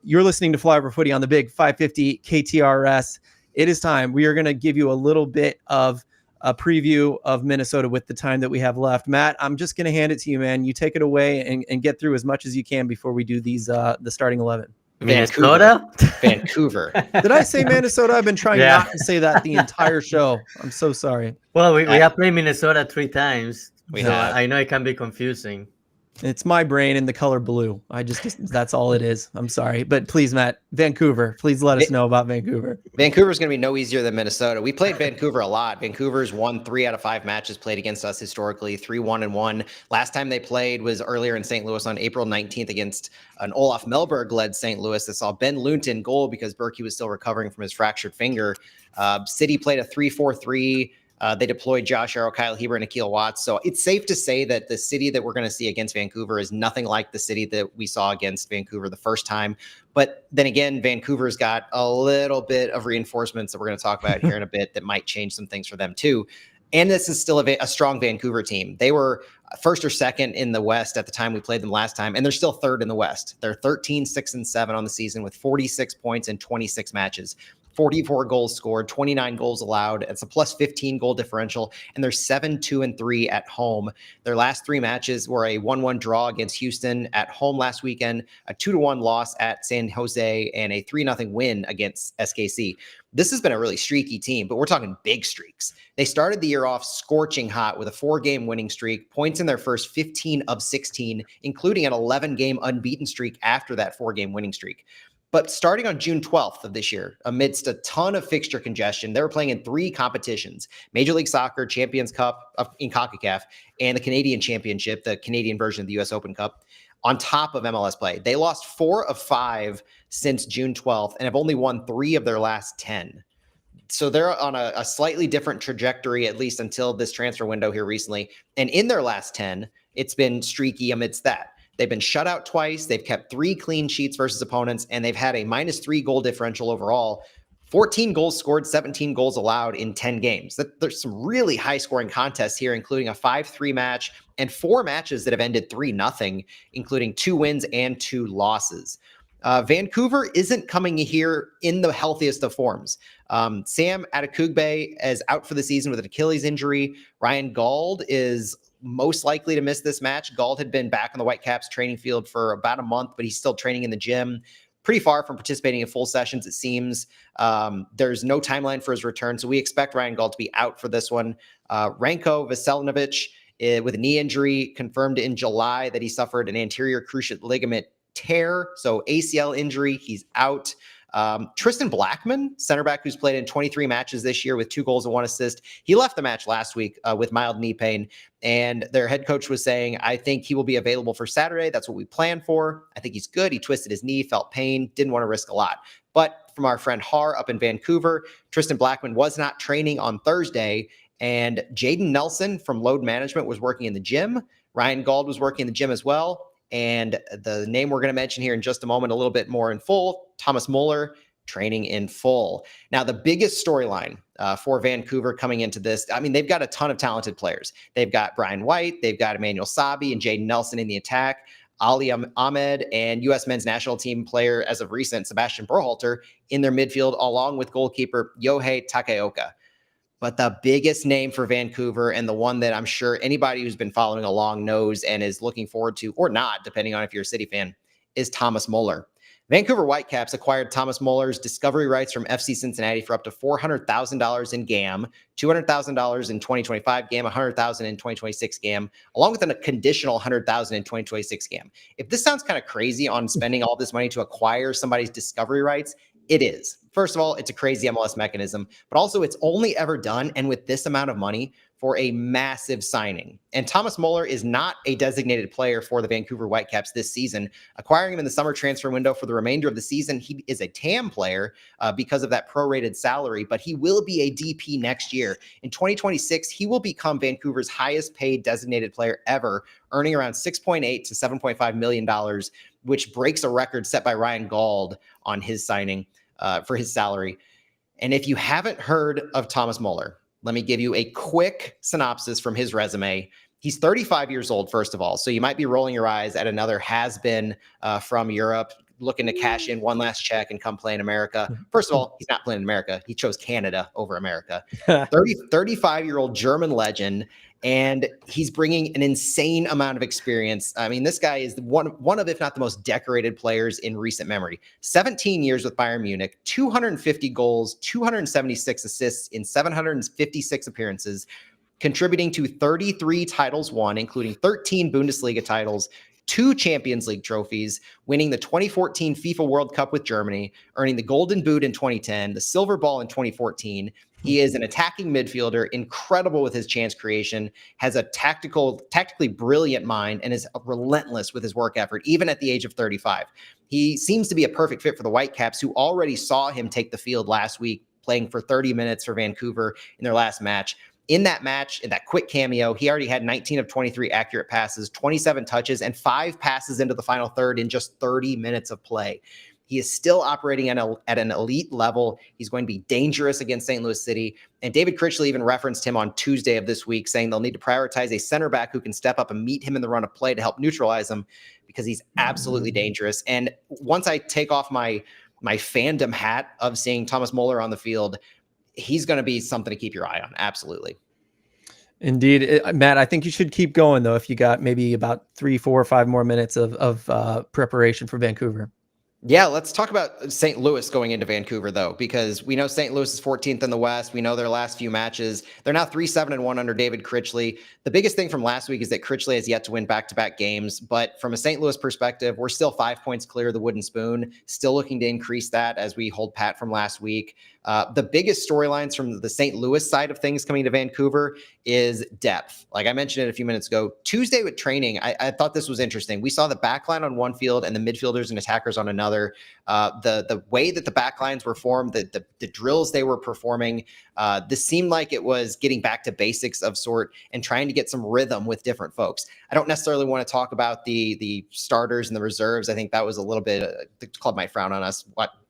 You're listening to Flyover Footy on the big 550 KTRS. It is time. We are going to give you a little bit of a preview of Minnesota with the time that we have left. Matt, I'm just going to hand it to you, man. You take it away and get through as much as you can before we do these the starting 11.
Minnesota?
Vancouver.
Did I say Minnesota? I've been trying not to say that the entire show. I'm so sorry.
Well, we have played Minnesota 3 times.
We have.
I know it can be confusing.
It's my brain in the color blue. That's all it is. I'm sorry. But please, Matt, Vancouver, please let us know about Vancouver.
Vancouver's going to be no easier than Minnesota. We played Vancouver a lot. Vancouver's won 3 out of 5 matches played against us historically, 3-1-1. Last time they played was earlier in St. Louis on April 19th against an Olaf Melberg-led St. Louis that saw Ben Lunton goal because Berkey was still recovering from his fractured finger. City played a 3-4-3. They deployed Josh Arrow, Kyle Hebert, and Akil Watts. So it's safe to say that the city that we're going to see against Vancouver is nothing like the city that we saw against Vancouver the first time. But then again, Vancouver's got a little bit of reinforcements that we're going to talk about here in a bit that might change some things for them too. And this is still a strong Vancouver team. They were first or second in the West at the time we played them last time, and they're still third in the West. They're 13-6-7 on the season with 46 points in 26 matches. 44 goals scored, 29 goals allowed. It's a plus 15 goal differential, and they're 7-2-3 at home. Their last 3 matches were a 1-1 draw against Houston at home last weekend, a 2-1 loss at San Jose, and a 3-0 win against SKC. This has been a really streaky team, but we're talking big streaks. They started the year off scorching hot with a 4-game winning streak, points in their first 15 of 16, including an 11-game unbeaten streak after that 4-game winning streak. But starting on June 12th of this year, amidst a ton of fixture congestion, they were playing in 3 competitions: Major League Soccer, Champions Cup in CONCACAF, and the Canadian Championship, the Canadian version of the US Open Cup, on top of MLS play. They lost 4 of 5 since June 12th and have only won 3 of their last 10. So they're on a slightly different trajectory, at least until this transfer window here recently. And in their last 10, it's been streaky amidst that. They've been shut out twice. They've kept 3 clean sheets versus opponents, and they've had a -3 goal differential overall. 14 goals scored, 17 goals allowed in 10 games. There's some really high-scoring contests here, including a 5-3 match and 4 matches that have ended 3-0, including 2 wins and 2 losses. Vancouver isn't coming here in the healthiest of forms. Sam Adekugbe is out for the season with an Achilles injury. Ryan Gauld is most likely to miss this match. Gauld had been back on the Whitecaps training field for about a month, but he's still training in the gym. Pretty far from participating in full sessions, it seems. There's no timeline for his return, so we expect Ryan Gauld to be out for this one. Ranko Veselinovic with a knee injury, confirmed in July that he suffered an anterior cruciate ligament tear, so ACL injury, he's out. Tristan Blackman, center back who's played in 23 matches this year with 2 goals and 1 assist. He left the match last week with mild knee pain, and their head coach was saying, I think he will be available for Saturday. That's what we plan for. I think he's good. He twisted his knee, felt pain, didn't want to risk a lot. But from our friend Har up in Vancouver, Tristan Blackman was not training on Thursday, and Jaden Nelson from Load Management was working in the gym. Ryan Gauld was working in the gym as well. And the name we're going to mention here in just a moment, a little bit more in full, Thomas Muller, training in full. Now, the biggest storyline for Vancouver coming into this, I mean, they've got a ton of talented players. They've got Brian White, they've got Emmanuel Sabi and Jaden Nelson in the attack, Ali Ahmed and U.S. men's national team player, as of recent, Sebastian Berhalter, in their midfield, along with goalkeeper Yohei Takaoka. But the biggest name for Vancouver, and the one that I'm sure anybody who's been following along knows and is looking forward to, or not, depending on if you're a City fan, is Thomas Muller. Vancouver Whitecaps acquired Thomas Muller's discovery rights from FC Cincinnati for up to $400,000 in GAM, $200,000 in 2025 GAM, $100,000 in 2026 GAM, along with a conditional $100,000 in 2026 GAM. If this sounds kind of crazy on spending all this money to acquire somebody's discovery rights, it is. First of all, it's a crazy MLS mechanism, but also it's only ever done, and with this amount of money, for a massive signing. And Thomas Muller is not a designated player for the Vancouver Whitecaps this season. Acquiring him in the summer transfer window for the remainder of the season, he is a TAM player because of that prorated salary, but he will be a DP next year. In 2026, he will become Vancouver's highest paid designated player ever, earning around $6.8 to $7.5 million, which breaks a record set by Ryan Gauld on his signing for his salary. And if you haven't heard of Thomas Muller, let me give you a quick synopsis from his resume. He's 35 years old, first of all, so you might be rolling your eyes at another has-been from Europe looking to cash in one last check and come play in America. First of all, he's not playing in America. He chose Canada over America. 35-year-old German legend, and he's bringing an insane amount of experience. I mean, this guy is one of, if not the most decorated players in recent memory. 17 years with Bayern Munich, 250 goals, 276 assists in 756 appearances, contributing to 33 titles won, including 13 Bundesliga titles, 2 Champions League trophies, winning the 2014 FIFA World Cup with Germany, earning the Golden Boot in 2010, the Silver Ball in 2014. He is an attacking midfielder, incredible with his chance creation, has a tactically brilliant mind, and is relentless with his work effort, even at the age of 35. He seems to be a perfect fit for the Whitecaps, who already saw him take the field last week, playing for 30 minutes for Vancouver in their last match. In that match, in that quick cameo, he already had 19 of 23 accurate passes, 27 touches, and 5 passes into the final third in just 30 minutes of play. He is still operating at an elite level. He's going to be dangerous against St. Louis City. And David Critchley even referenced him on Tuesday of this week, saying they'll need to prioritize a center back who can step up and meet him in the run of play to help neutralize him, because he's absolutely dangerous. And once I take off my fandom hat of seeing Thomas Muller on the field, he's going to be something to keep your eye on. Absolutely.
Indeed. Matt, I think you should keep going, though, if you got maybe about 3, 4, or 5 more minutes of preparation for Vancouver.
Yeah, let's talk about St. Louis going into Vancouver, though, because we know St. Louis is 14th in the West. We know their last few matches. They're now 3-7-1 under David Critchley. The biggest thing from last week is that Critchley has yet to win back-to-back games. But from a St. Louis perspective, we're still 5 points clear of the wooden spoon, still looking to increase that as we hold pat from last week. The biggest storylines from the St. Louis side of things coming to Vancouver is depth. Like I mentioned it a few minutes ago, Tuesday with training, I thought this was interesting. We saw the back line on one field and the midfielders and attackers on another. The way that the back lines were formed, the drills they were performing, this seemed like it was getting back to basics of sort and trying to get some rhythm with different folks. I don't necessarily want to talk about the starters and the reserves. I think that was a little bit, the club might frown on us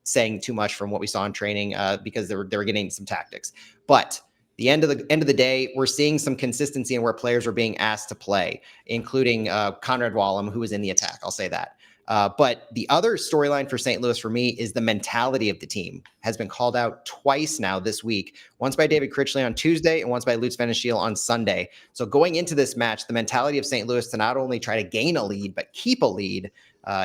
saying too much from what we saw in training because they were getting some tactics. But the end of the day, we're seeing some consistency in where players are being asked to play, including Conrad Wallem, who was in the attack. I'll say that. But the other storyline for St. Louis for me is the mentality of the team has been called out twice now this week, once by David Critchley on Tuesday and once by Lutz Van Schiel on Sunday. So going into this match, the mentality of St. Louis to not only try to gain a lead, but keep a lead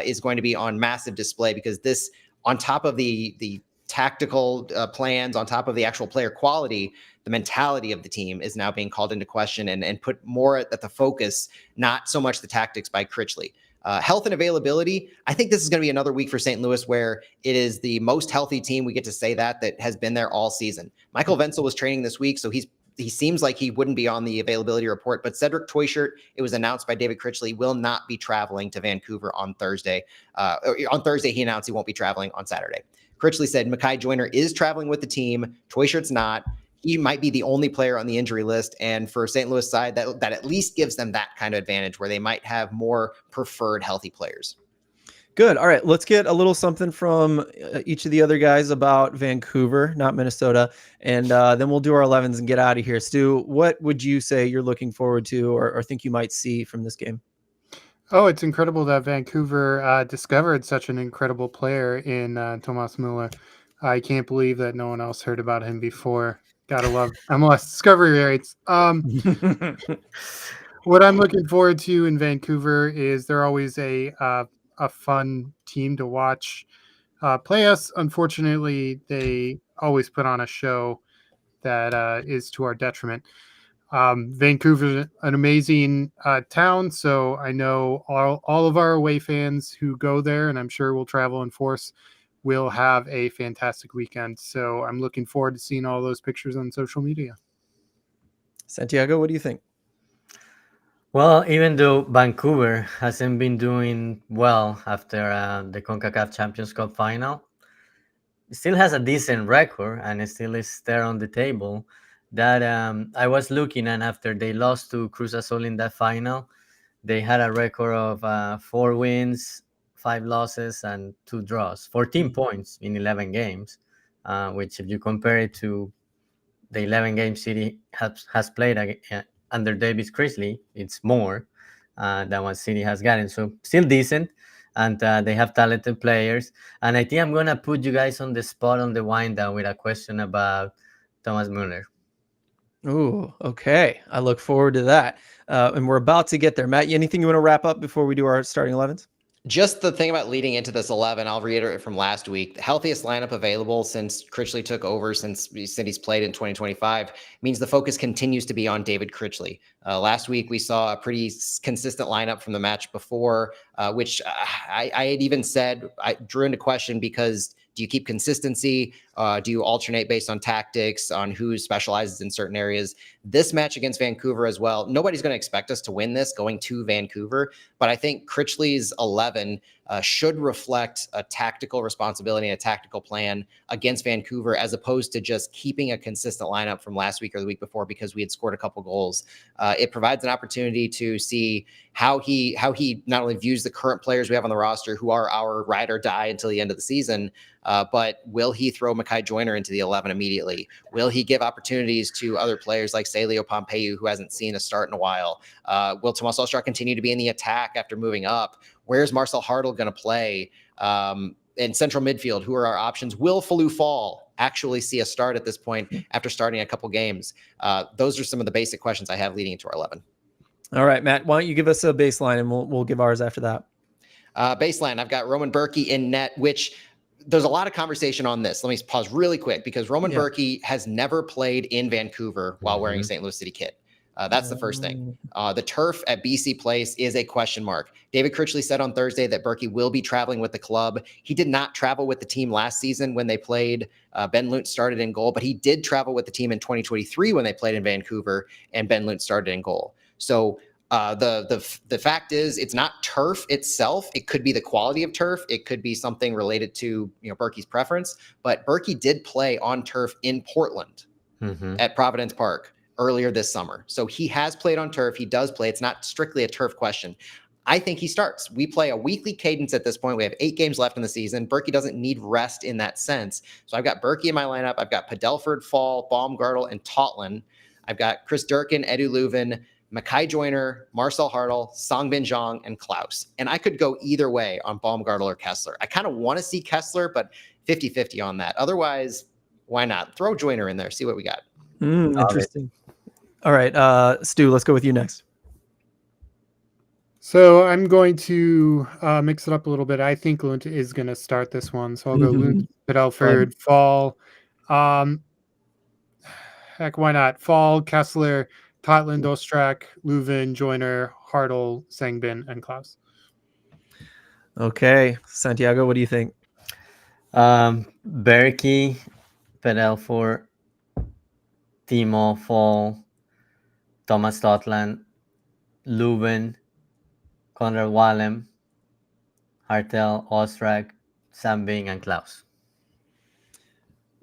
is going to be on massive display, because this, on top of the tactical plans, on top of the actual player quality, the mentality of the team is now being called into question and put more at the focus, not so much the tactics by Critchley. Health and availability, I think this is going to be another week for St. Louis where it is the most healthy team, we get to say that has been there all season. Michael Wenzel was training this week, so he seems like he wouldn't be on the availability report, but Cedric Toyshirt, it was announced by David Critchley, will not be traveling to Vancouver on Thursday. On Thursday, he announced he won't be traveling on Saturday. Critchley said Mai Joane is traveling with the team. Toyshirt's not. He might be the only player on the injury list. And for St. Louis side, that at least gives them that kind of advantage where they might have more preferred healthy players.
Good. All right. Let's get a little something from each of the other guys about Vancouver, not Minnesota. And then we'll do our 11s and get out of here. Stu, what would you say you're looking forward to or think you might see from this game?
Oh, it's incredible that Vancouver discovered such an incredible player in Thomas Muller. I can't believe that no one else heard about him before. Gotta love MLS discovery rates. What I'm looking forward to in Vancouver is they're always a fun team to watch play us. Unfortunately, they always put on a show that is to our detriment. Vancouver's an amazing town, so I know all of our away fans who go there, and I'm sure will travel in force, will have a fantastic weekend. So I'm looking forward to seeing all those pictures on social media.
Santiago, what do you think?
Well, even though Vancouver hasn't been doing well after the CONCACAF Champions Cup final, it still has a decent record and it still is there on the table. That I was looking, and after they lost to Cruz Azul in that final, they had a record of 4 wins, 5 losses, and 2 draws, 14 points in 11 games, which if you compare it to the 11 games City has played under David Critchley, it's more than what City has gotten. So still decent, and they have talented players. And I think I'm going to put you guys on the spot on the wind down with a question about Thomas Muller.
Ooh, okay. I look forward to that. And we're about to get there. Matt, anything you want to wrap up before we do our starting 11s?
Just the thing about leading into this 11, I'll reiterate from last week, the healthiest lineup available since Critchley took over, since he's played in 2025, means the focus continues to be on David Critchley. Last week, we saw a pretty consistent lineup from the match before, which I had even said, I drew into question because do you keep consistency? Do you alternate based on tactics, on who specializes in certain areas? This match against Vancouver as well, nobody's going to expect us to win this going to Vancouver, but I think Critchley's 11 should reflect a tactical responsibility and a tactical plan against Vancouver, as opposed to just keeping a consistent lineup from last week or the week before because we had scored a couple goals. It provides an opportunity to see how he not only views the current players we have on the roster, who are our ride or die until the end of the season, but will he throw Mai Joane into the 11 immediately? Will he give opportunities to other players like Celio Pompeu, who hasn't seen a start in a while? Will Tomas Ostrak continue to be in the attack after moving up? Where's Marcel Hartl going to play? in central midfield, who are our options? Will Falou Fall actually see a start at this point after starting a couple games? Those are some of the basic questions I have leading into our 11.
All right, Matt, why don't you give us a baseline and we'll give ours after that.
Baseline, I've got Roman Berkey in net, which there's a lot of conversation on this. Let me pause really quick because Roman Berkey has never played in Vancouver while wearing a St. Louis City kit. That's the first thing. The turf at BC Place is a question mark. David Critchley said on Thursday that Berkey will be traveling with the club. He did not travel with the team last season when they played. Ben Lunt started in goal, but he did travel with the team in 2023 when they played in Vancouver, and Ben Lunt started in goal. So the fact is, it's not turf itself. It could be the quality of turf. It could be something related to Berkey's preference. But Berkey did play on turf in Portland at Providence Park earlier this summer. So he has played on turf. He does play. It's not strictly a turf question. I think he starts. We play a weekly cadence at this point. We have 8 games left in the season. Berkey doesn't need rest in that sense. So I've got Berkey in my lineup. I've got Padelford, Fall, Baumgartel, and Totland. I've got Chris Durkin, Edu Leuven, Mai Joane, Marcel Hartl, Songbin Zhang, and Klaus. And I could go either way on Baumgartel or Kessler. I kind of want to see Kessler, but 50-50 on that. Otherwise, why not? Throw Joyner in there, see what we got.
Interesting. All right, Stu, let's go with you next.
So I'm going to mix it up a little bit. I think Lunt is going to start this one. So I'll go Lunt, Padelford, Fall. Heck, why not? Fall, Kessler, Totland, Ostrak, Leuven, Joyner, Hartl, Sangbin, and Klaus.
Okay, Santiago, what do you think?
Berkey, Padelford, Timo, Fall, Thomas Totland, Leuven, Conrad Wallem, Hartel, Ostrak, Sambing, and Klaus.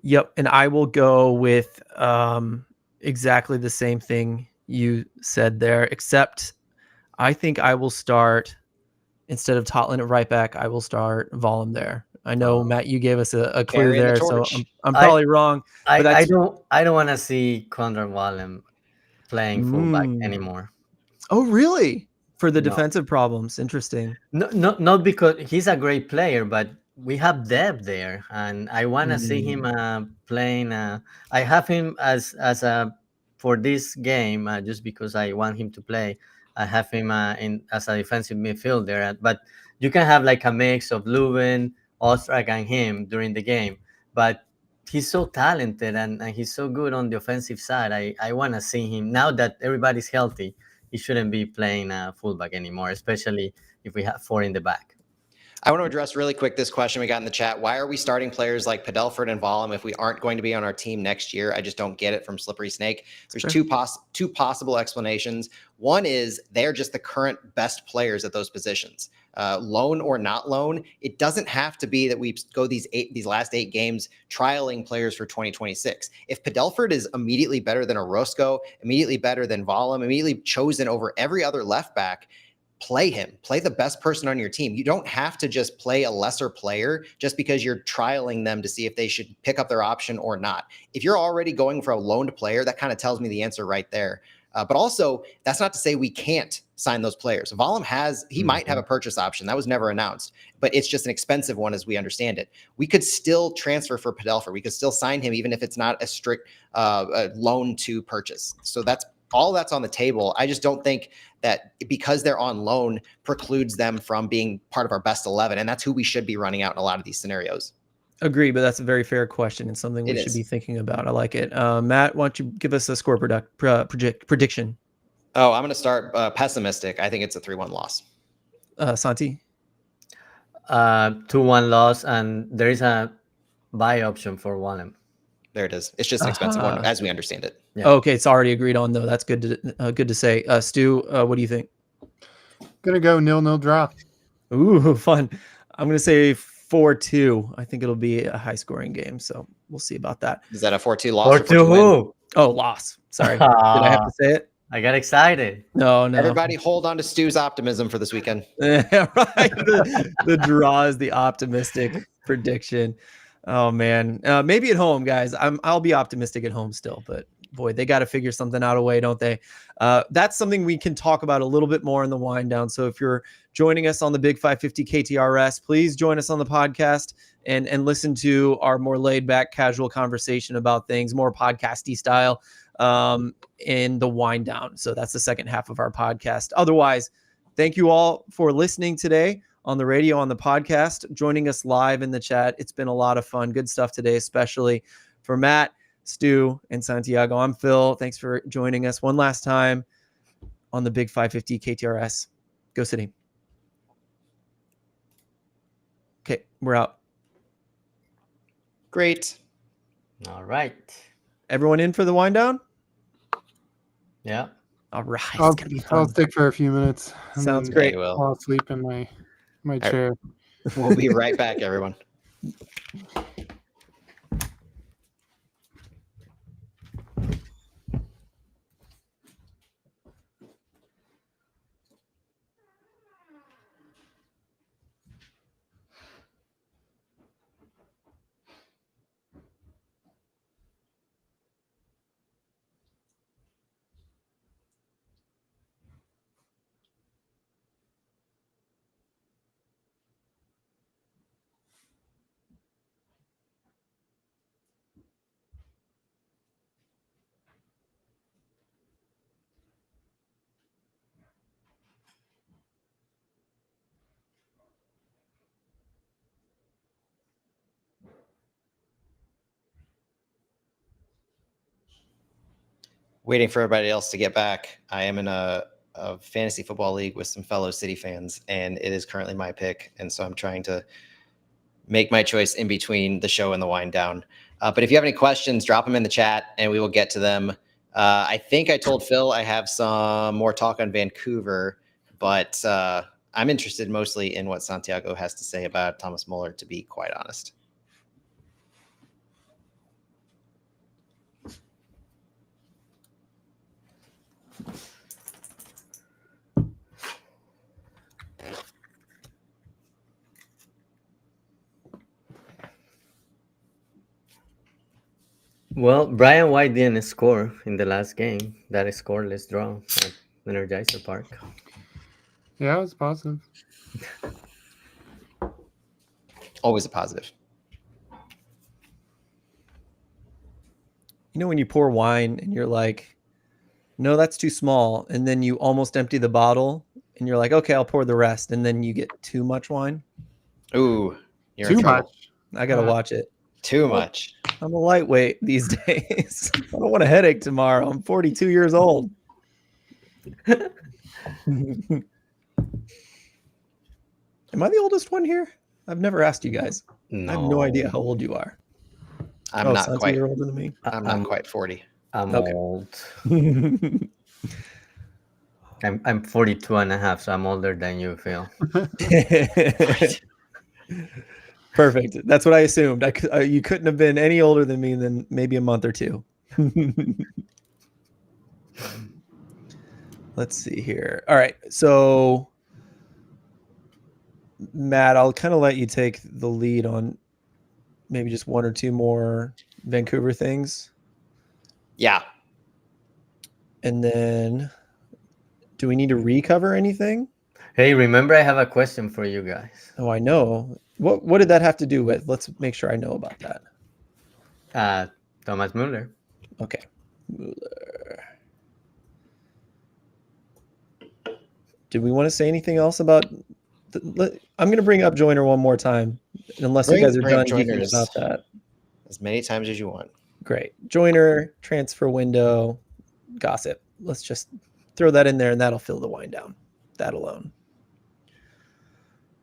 Yep, and I will go with exactly the same thing you said there, except I think I will start, instead of Totland at right back, I will start Vollem there. I know, Matt, you gave us a clue there, so I'm probably wrong. But
I don't want to see Conrad Wallem playing fullback anymore.
Oh, really? For the defensive problems? Interesting.
No, not because he's a great player, but we have depth there, and I want to see him playing. I have him as a for this game just because I want him to play. I have him in as a defensive midfielder, but you can have like a mix of Leuven, Ostrak, and him during the game. But he's so talented and he's so good on the offensive side. I want to see him now that everybody's healthy. He shouldn't be playing fullback anymore, especially if we have 4 in the back.
I want to address really quick this question we got in the chat. Why are we starting players like Padelford and Vollem if we aren't going to be on our team next year? I just don't get it from Slippery Snake. There's two possible explanations. One is they're just the current best players at those positions. Loan or not loan, it doesn't have to be that we go these last 8 games trialing players for 2026. If Padelford is immediately better than Orozco, immediately better than Vollem, immediately chosen over every other left back, play him. Play the best person on your team. You don't have to just play a lesser player just because you're trialing them to see if they should pick up their option or not. If you're already going for a loaned player, that kind of tells me the answer right there. But also, that's not to say we can't sign those players. Vollem might have a purchase option. That was never announced, but it's just an expensive one as we understand it. We could still transfer for Padelford. We could still sign him even if it's not a strict loan to purchase. So that's on the table. I just don't think that because they're on loan precludes them from being part of our best 11. And that's who we should be running out in a lot of these scenarios.
Agree, but that's a very fair question and something we should be thinking about. I like it. Matt, why don't you give us a score prediction?
Oh, I'm going to start pessimistic. I think it's a 3-1 loss.
Santi?
2-1 loss, and there is a buy option for Wallem.
There it is. It's just an expensive one as we understand it.
Yeah. Okay, it's already agreed on though. That's good to say. Stu, what do you think?
Gonna go 0-0 draw.
Ooh, fun. I'm gonna say 4-2. I think it'll be a high scoring game, so we'll see about that.
Is that a 4-2 loss?
4-2 who?
Oh, loss. Sorry. Did I have to say it?
I got excited.
No.
Everybody hold on to Stu's optimism for this weekend.
Yeah, right. The draw is the optimistic prediction. Oh man, maybe at home, guys. I'll be optimistic at home still, but boy, they got to figure something out a way, don't they? That's something we can talk about a little bit more in the wind down. So if you're joining us on the Big 550 KTRS, please join us on the podcast and listen to our more laid back, casual conversation about things, more podcasty style in the wind down. So that's the second half of our podcast. Otherwise, thank you all for listening today on the radio, on the podcast, joining us live in the chat. It's been a lot of fun. Good stuff today, especially for Matt, Stu, and Santiago. I'm Phil. Thanks for joining us one last time on the Big 550 KTRS. Go City. Okay, we're out.
Great.
All right.
Everyone in for the wind down?
Yeah.
All right.
I'll,
It's gonna be fun.
I'll stick for a few minutes. and
Sounds
then
great.
Will.
I'll sleep in my chair.
We'll be right back, everyone. Waiting for everybody else to get back. I am in a fantasy football league with some fellow City fans, and it is currently my pick. And so I'm trying to make my choice in between the show and the wind down. But if you have any questions, drop them in the chat and we will get to them. I think I told Phil I have some more talk on Vancouver, but I'm interested mostly in what Santiago has to say about Thomas Muller, to be quite honest.
Well, Brian White didn't score in the last game. That is scoreless draw at Energizer Park.
Yeah, it was positive.
Always a positive.
You know, when you pour wine and you're like, no, that's too small. And then you almost empty the bottle and you're like, okay, I'll pour the rest. And then you get too much wine.
Ooh, you're
Too
in trouble.
much.
I got to watch it.
Too much.
I'm a lightweight these days. I don't want a headache tomorrow. I'm 42 years old. Am I the oldest one here? I've never asked you guys.
No.
I have no idea how old you are.
I'm not
Santi,
quite.
you're older than me.
I'm not quite 40.
I'm
Okay.
old. I'm 42 and a half, so I'm older than you, Phil.
Perfect. That's what I assumed. You couldn't have been any older than me than maybe a month or two. Let's see here. All right. So, Matt, I'll kind of let you take the lead on maybe just one or two more Vancouver things.
Yeah.
And then, do we need to recover anything?
Hey, remember I have a question for you guys.
Oh, I know. What did that have to do with? Let's make sure I know about that.
Thomas Muller.
Okay. Muller. Did we want to say anything else about? I'm going to bring up Joyner one more time, unless you guys are done geeking about that.
As many times as you want.
Great. Joyner, transfer window, gossip. Let's just throw that in there, and that'll fill the wind down. That alone.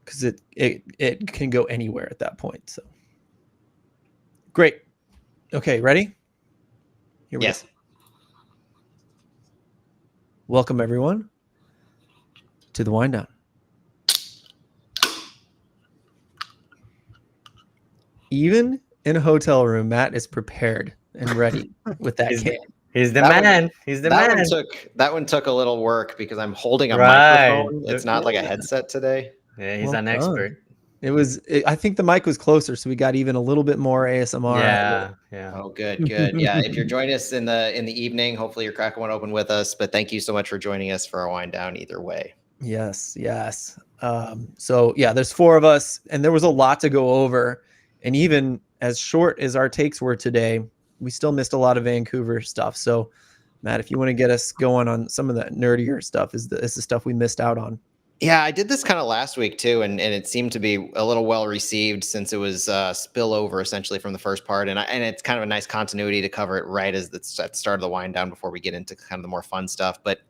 Because it can go anywhere at that point. So great. Okay, ready? Here we
Yes.
go. Welcome everyone to the wind down. Even in a hotel room, Matt is prepared and ready with that can.
He's the
That
man. He's the man.
That one took a little work because I'm holding a
Right.
microphone. It's not like a headset today.
Yeah, he's
Well
an
done.
expert.
I think the mic was closer, so we got even a little bit more ASMR.
Yeah.
Oh, good. Yeah, if you're joining us in the evening, hopefully you're cracking one open with us. But thank you so much for joining us for our wind down either way.
Yes. So yeah, there's 4 of us, and there was a lot to go over. And even as short as our takes were today, we still missed a lot of Vancouver stuff. So Matt, if you want to get us going on some of that nerdier stuff, is the stuff we missed out on.
Yeah, I did this kind of last week too, and it seemed to be a little well received since it was spillover essentially from the first part, and it's kind of a nice continuity to cover it right as it's at the start of the wind down before we get into kind of the more fun stuff. But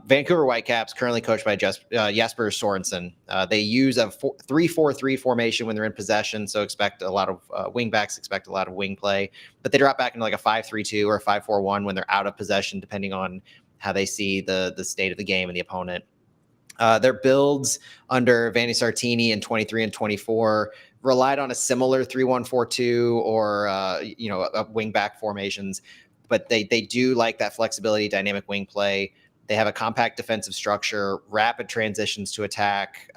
Vancouver Whitecaps, currently coached by Jesper Sorensen, they use a 3-4-3 formation when they're in possession, so expect a lot of wingbacks, expect a lot of wing play, but they drop back into like a 5-3-2 or a 5-4-1 when they're out of possession, depending on how they see the state of the game and the opponent. Their builds under Vanni Sartini in 23 and 24 relied on a similar 3-1-4-2 or wing-back formations, but they do like that flexibility, dynamic wing play. They have a compact defensive structure, rapid transitions to attack.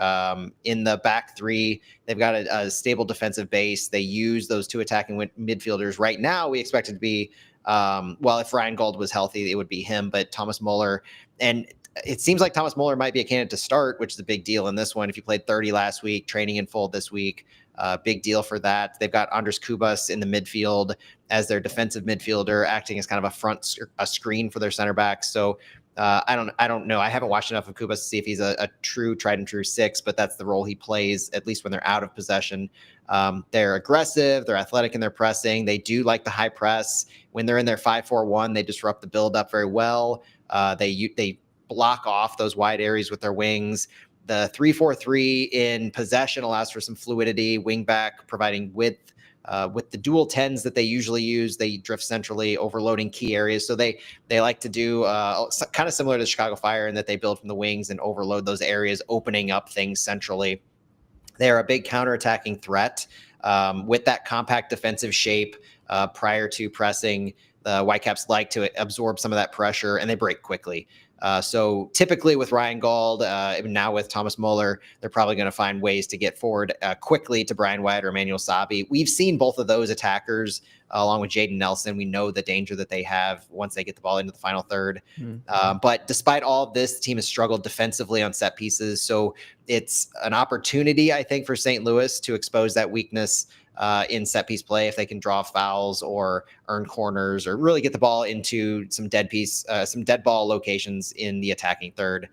In the back three, they've got a stable defensive base. They use those 2 attacking midfielders. Right now, we expect it to be, if Ryan Gauld was healthy, it would be him, but Thomas Muller. And it seems like Thomas Muller might be a candidate to start, which is a big deal in this one. If you played 30 last week, training in full this week, big deal for that. They've got Anders Kubas in the midfield as their defensive midfielder, acting as kind of a screen for their center backs. So I don't know. I haven't watched enough of Kubas to see if he's a true tried and true 6, but that's the role he plays, at least when they're out of possession. They're aggressive, they're athletic in their pressing. They do like the high press. When they're in their 5-4-1, they disrupt the build-up very well. They block off those wide areas with their wings. The 3-4-3 in possession allows for some fluidity, wing back providing width. With the dual 10s that they usually use, they drift centrally, overloading key areas. So they like to do kind of similar to Chicago Fire in that they build from the wings and overload those areas, opening up things centrally. They're a big counterattacking threat with that compact defensive shape prior to pressing. The Whitecaps like to absorb some of that pressure, and they break quickly. So typically with Ryan Gauld, now with Thomas Muller, they're probably going to find ways to get forward quickly to Brian White or Emmanuel Sabi. We've seen both of those attackers along with Jaden Nelson. We know the danger that they have once they get the ball into the final third. But despite all of this, the team has struggled defensively on set pieces. So it's an opportunity, I think, for St. Louis to expose that weakness in set piece play if they can draw fouls or earn corners or really get the ball into some dead ball locations in the attacking third.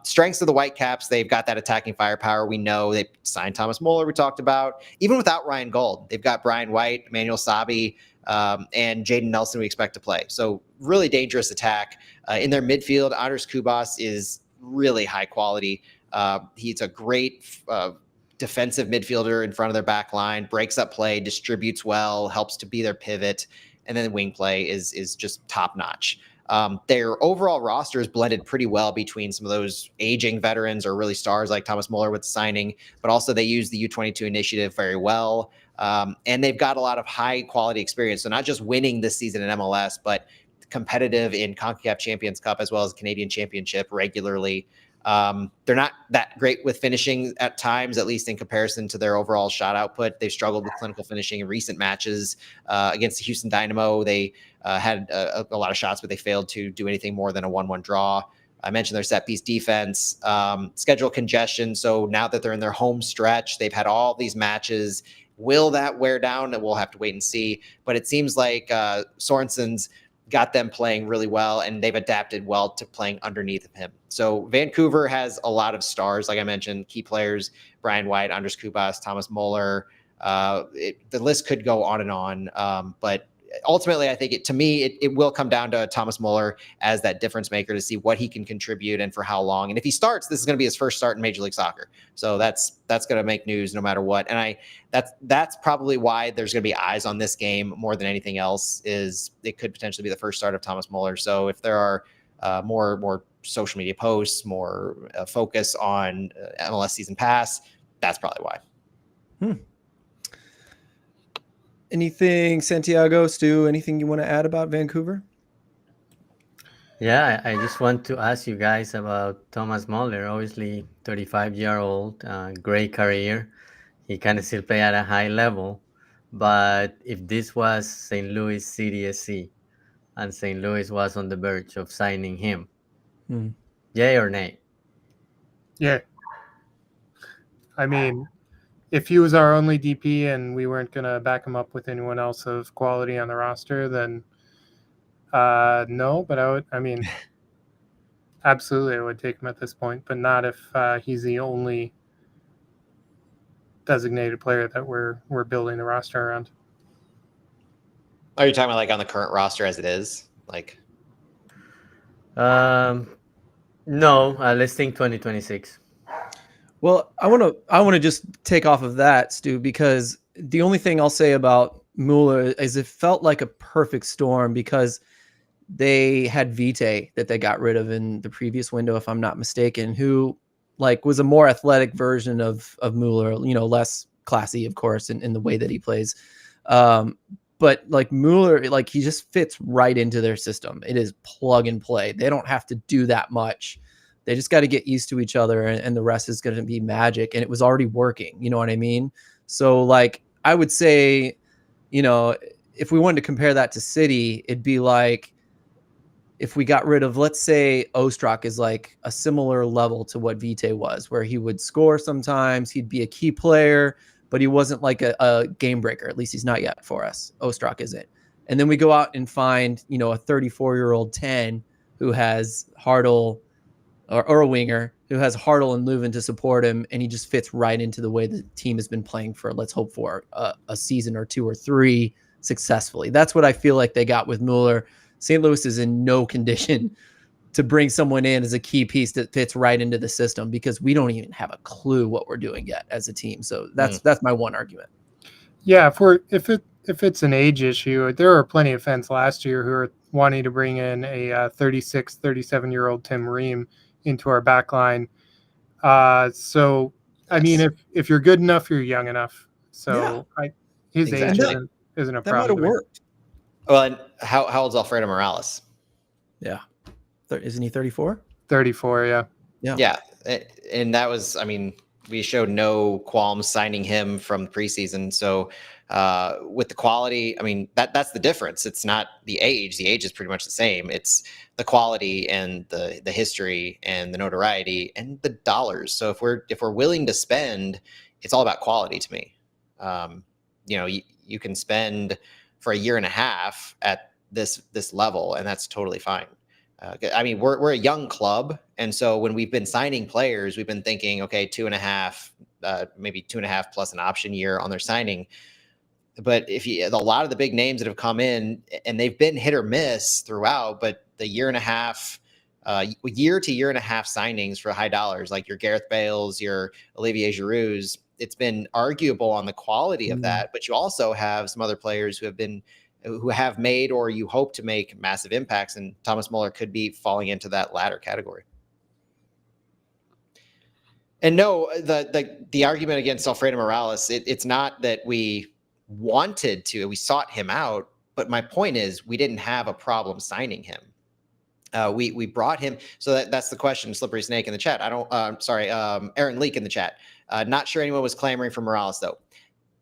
Strengths of the Whitecaps, they've got that attacking firepower. We know they signed Thomas Muller, we talked about. Even without Ryan Gauld, they've got Brian White, Emmanuel Sabi, and Jaden Nelson we expect to play. So really dangerous attack. In their midfield, Anders Kubas is really high quality. He's a great defensive midfielder in front of their back line, breaks up play, distributes well, helps to be their pivot, and then the wing play is just top notch. Their overall roster is blended pretty well between some of those aging veterans or really stars like Thomas Muller with the signing, but also they use the U22 initiative very well. And they've got a lot of high quality experience. So not just winning this season in MLS, but competitive in CONCACAF Champions Cup as well as Canadian Championship regularly. They're not that great with finishing at times, at least in comparison to their overall shot output. They've struggled with clinical finishing in recent matches against the Houston Dynamo. They had a lot of shots, but they failed to do anything more than a 1-1 draw. I mentioned their set piece defense, schedule congestion. So now that they're in their home stretch, they've had all these matches. Will that wear down? And we'll have to wait and see. But it seems like Sorensen's got them playing really well, and they've adapted well to playing underneath of him. So Vancouver has a lot of stars, like I mentioned, key players, Brian White, Anders Kubas, Thomas Muller. The list could go on and on, but ultimately, I think it will come down to Thomas Muller as that difference maker to see what he can contribute and for how long. And if he starts, this is going to be his first start in Major League Soccer. So that's going to make news no matter what. And that's probably why there's going to be eyes on this game more than anything else. Is it could potentially be the first start of Thomas Muller. So if there are more social media posts, more focus on MLS season pass, that's probably why.
Anything, Santiago, Stu, anything you want to add about Vancouver?
Yeah, I just want to ask you guys about Thomas Muller. Obviously, 35-year-old, great career. He can still play at a high level. But if this was St. Louis CDSC and St. Louis was on the verge of signing him,
Hmm.
yay or nay?
Yeah, I mean, if he was our only DP and we weren't going to back him up with anyone else of quality on the roster, then no. But I mean, absolutely, I would take him at this point, but not if he's the only designated player that we're building the roster around.
Are you talking about like on the current roster as it is? Like,
Um, no, let's think 2026.
Well, I want to just take off of that, Stu, because the only thing I'll say about Mueller is it felt like a perfect storm because they had Vitae that they got rid of in the previous window, if I'm not mistaken, who like was a more athletic version of Mueller, less classy, of course, in the way that he plays. But like Mueller, like he just fits right into their system. It is plug and play. They don't have to do that much. They just got to get used to each other, and the rest is going to be magic. And it was already working. You know what I mean? So like I would say, if we wanted to compare that to City, it'd be like if we got rid of, let's say, Ostrak is like a similar level to what Vitae was, where he would score sometimes, he'd be a key player, but he wasn't like a game breaker. At least he's not yet for us. Ostrak isn't. And then we go out and find, a 34-year-old 10 who has Hartle or a winger who has Hartle and Leuven to support him, and he just fits right into the way the team has been playing for, let's hope for a season or two or three successfully. That's what I feel like they got with Mueller. St. Louis is in no condition to bring someone in as a key piece that fits right into the system because we don't even have a clue what we're doing yet as a team. So that's my one argument.
Yeah, if it's an age issue, there are plenty of fans last year who are wanting to bring in a 36, 37-year-old Tim Ream into our back line. So, I mean, if you're good enough, you're young enough. So his
Exactly.
age isn't a
That might
problem.
have worked.
well, and how old's Alfredo Morales?
Yeah. Isn't he 34?
34, yeah.
Yeah. And that was, I mean, we showed no qualms signing him from preseason. So with the quality, I mean, that's the difference. It's not the age. The age is pretty much the same. It's the quality and the history and the notoriety and the dollars. So if we're willing to spend, it's all about quality to me. You can spend for a year and a half at this level, and that's totally fine. I mean, we're a young club, and so when we've been signing players, we've been thinking, okay, 2.5, maybe 2.5 plus an option year on their signing. But a lot of the big names that have come in, and they've been hit or miss throughout, but the year to year and a half signings for high dollars, like your Gareth Bales, your Olivier Giroud's, it's been arguable on the quality of that. But you also have some other players who have made or you hope to make massive impacts, and Thomas Mueller could be falling into that latter category. And no, the argument against Alfredo Morales, it's not that we sought him out, but my point is we didn't have a problem signing him. We brought him, so that's the question. Slippery Snake in the chat. Aaron Leak in the chat. Not sure anyone was clamoring for Morales though.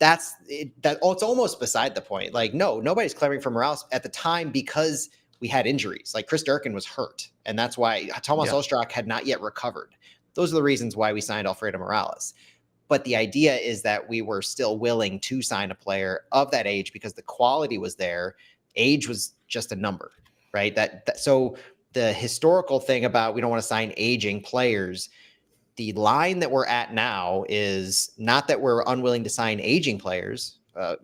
It's almost beside the point. Like, no, nobody's clamoring for Morales at the time because we had injuries. Like Chris Durkin was hurt, and that's why Thomas Ostrak had not yet recovered. Those are the reasons why we signed Alfredo Morales. But the idea is that we were still willing to sign a player of that age because the quality was there. Age was just a number, right? So the historical thing about we don't want to sign aging players, the line that we're at now is not that we're unwilling to sign aging players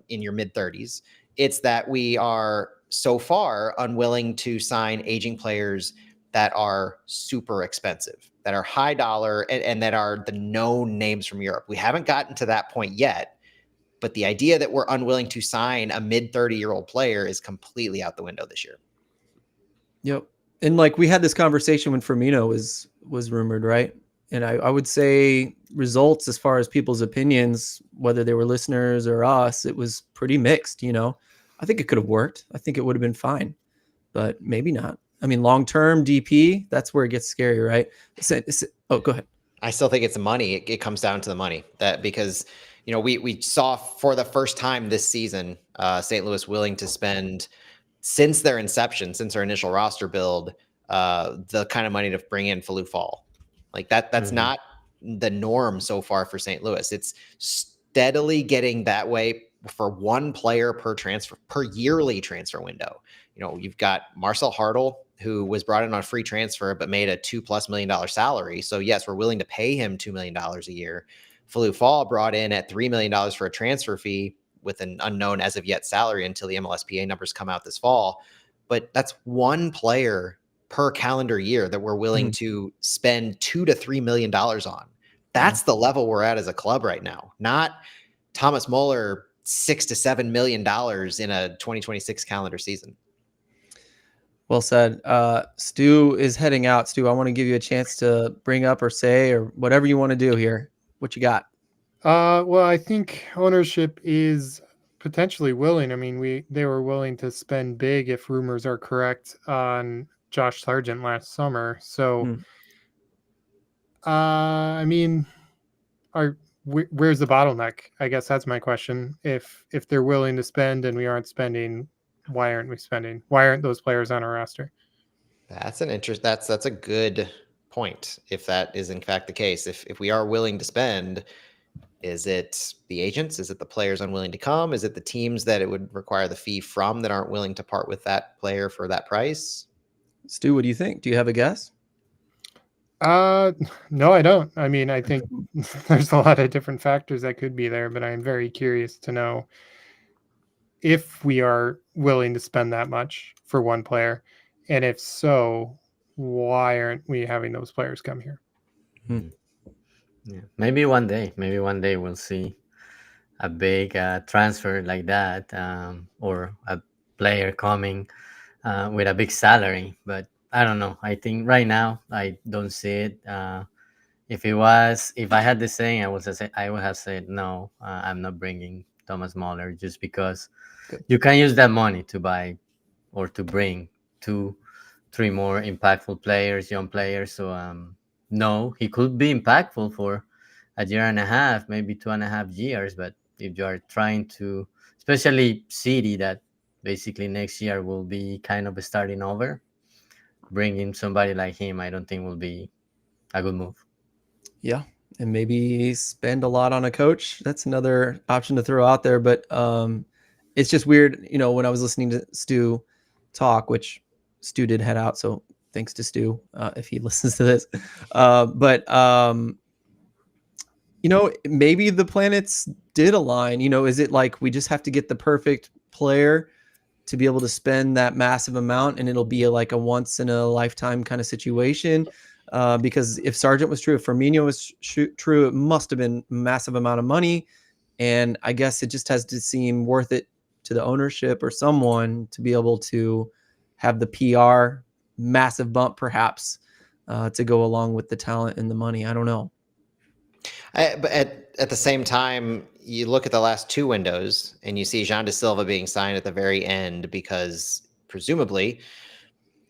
in your mid-30s. It's that we are so far unwilling to sign aging players that are super expensive, that are high dollar, and that are the known names from Europe. We haven't gotten to that point yet, but the idea that we're unwilling to sign a mid-30-year-old player is completely out the window this year.
Yep. And like we had this conversation when Firmino was rumored, right? And I would say results as far as people's opinions, whether they were listeners or us, it was pretty mixed, I think it could have worked. I think it would have been fine, but maybe not. I mean, long-term DP, that's where it gets scary, right? Oh, go ahead.
I still think it's money. It comes down to the money that because, we saw for the first time this season, St. Louis willing to spend since their inception, since their initial roster build, the kind of money to bring in Falou Fall. Like that's not the norm so far for St. Louis. It's steadily getting that way for one player per yearly transfer window. You've got Marcel Hartl, who was brought in on a free transfer, but made a $2+ million salary. So yes, we're willing to pay him $2 million a year. Falou Fall brought in at $3 million for a transfer fee with an unknown as of yet salary until the MLSPA numbers come out this fall. But that's one player per calendar year that we're willing to spend $2 to $3 million on. That's the level we're at as a club right now, not Thomas Muller $6 to $7 million in a 2026 calendar season.
Well said. Stu is heading out. Stu, I want to give you a chance to bring up or say or whatever you want to do here. What you got?
Well, I think ownership is potentially willing. I mean, they were willing to spend big, if rumors are correct, on Josh Sargent last summer. So, I mean, where's the bottleneck? I guess that's my question. If they're willing to spend and we aren't spending, why aren't we spending? Why aren't those players on our roster?
That's that's a good point. If that is in fact the case, if we are willing to spend, is it the agents? Is it the players unwilling to come? Is it the teams that it would require the fee from that aren't willing to part with that player for that price?
Stu, what do you think? Do you have a guess?
No, I don't. I mean, I think there's a lot of different factors that could be there, but I'm very curious to know if we are willing to spend that much for one player. And if so, why aren't we having those players come here?
Yeah. Maybe one day we'll see a big transfer like that, or a player coming with a big salary. But I don't know. I think right now I don't see it. If I had the saying, I would have said no. I'm not bringing Thomas Muller just because you can use that money to buy or to bring 2-3 more impactful players, young players. So no, he could be impactful for a year and a half, maybe 2.5 years. But if you are trying to, especially City, that basically next year will be kind of starting over, bringing somebody like him, I don't think will be a good move.
Yeah. And maybe spend a lot on a coach. That's another option to throw out there. But it's just weird, when I was listening to Stu talk, which Stu did head out. So thanks to Stu if he listens to this. Maybe the planets did align. Is it like we just have to get the perfect player to be able to spend that massive amount, and it'll be like a once in a lifetime kind of situation? Because if Sargent was true, if Firmino was true, it must have been a massive amount of money. And I guess it just has to seem worth it to the ownership or someone to be able to have the PR massive bump, perhaps, to go along with the talent and the money. I don't know.
But at the same time, you look at the last two windows and you see Jean-Claude Silva being signed at the very end because presumably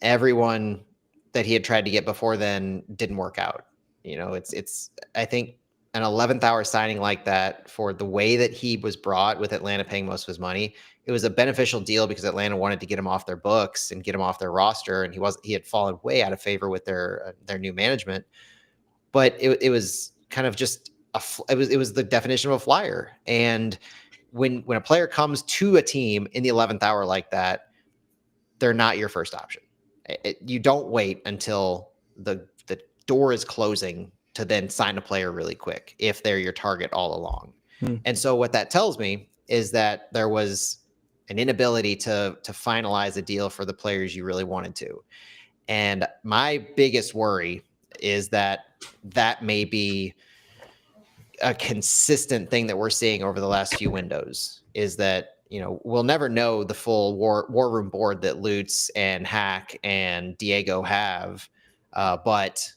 everyone that he had tried to get before then didn't work out. It's I think an 11th hour signing like that, for the way that he was brought with Atlanta paying most of his money, it was a beneficial deal because Atlanta wanted to get him off their books and get him off their roster. And he had fallen way out of favor with their new management, but it was kind of just it was the definition of a flyer. And when a player comes to a team in the 11th hour like that, they're not your first option. You don't wait until the door is closing to then sign a player really quick if they're your target all along. And so what that tells me is that there was an inability to finalize a deal for the players you really wanted to. And my biggest worry is that may be a consistent thing that we're seeing over the last few windows, is that, we'll never know the full war room board that Lutz and Hack and Diego have. But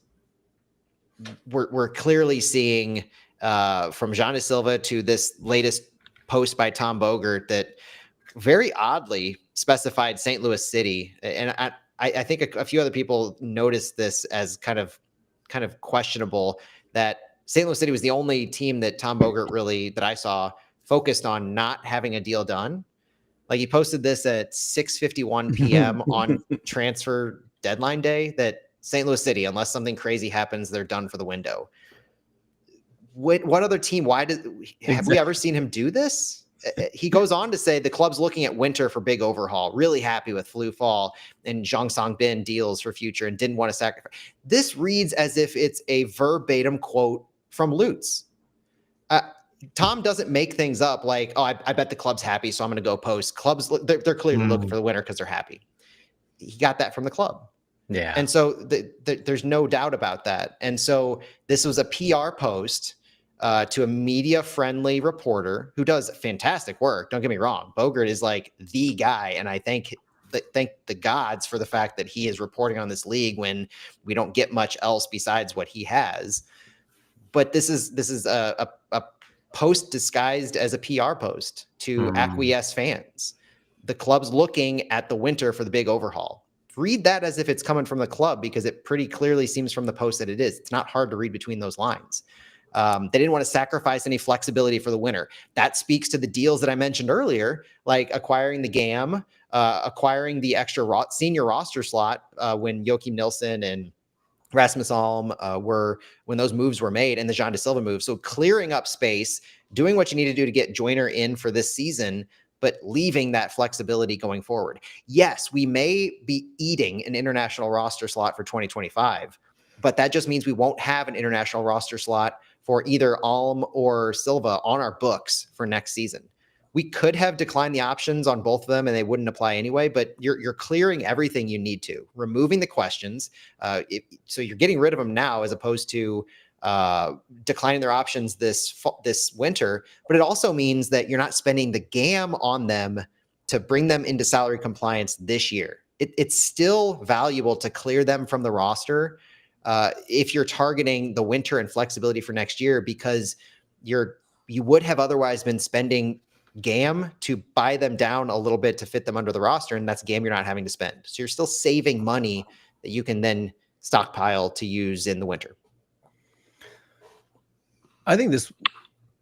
we're clearly seeing from Jean-Claude Silva to this latest post by Tom Bogert that very oddly specified St. Louis City. And I think a few other people noticed this as kind of questionable, that St. Louis City was the only team that Tom Bogert really, that I saw, focused on not having a deal done. Like, he posted this at 6:51 p.m. on transfer deadline day, that St. Louis City, unless something crazy happens, they're done for the window. What other team? Have we ever seen him do this? He goes on to say the club's looking at winter for big overhaul, really happy with Flu Fall and Zhang Song Bin deals for future, and didn't want to sacrifice. This reads as if it's a verbatim quote from Lutz. Tom doesn't make things up like, oh, I bet the club's happy, so I'm going to go post. Clubs, they're clearly looking for the winter because they're happy. He got that from the club.
Yeah.
And so there's no doubt about that. And so this was a PR post to a media-friendly reporter who does fantastic work. Don't get me wrong. Bogert is like the guy, and I thank the gods for the fact that he is reporting on this league when we don't get much else besides what he has. But this is a post disguised as a PR post to acquiesce fans. The club's looking at the winter for the big overhaul. Read that as if it's coming from the club, because it pretty clearly seems from the post that it is. It's not hard to read between those lines. They didn't want to sacrifice any flexibility for the winter. That speaks to the deals that I mentioned earlier, like acquiring the GAM, acquiring the extra senior roster slot when Joachim Nilsson and Rasmus Alm when those moves were made, and the Jean de Silva move. So clearing up space, doing what you need to do to get Joyner in for this season, but leaving that flexibility going forward. Yes, we may be eating an international roster slot for 2025, but that just means we won't have an international roster slot for either Alm or Silva on our books for next season. We could have declined the options on both of them and they wouldn't apply anyway, but you're clearing everything you need to, removing the questions. So you're getting rid of them now as opposed to declining their options this winter. But it also means that you're not spending the GAM on them to bring them into salary compliance this year. It's still valuable to clear them from the roster if you're targeting the winter and flexibility for next year, because you would have otherwise been spending GAM to buy them down a little bit to fit them under the roster, and that's GAM you're not having to spend. So you're still saving money that you can then stockpile to use in the winter.
I think this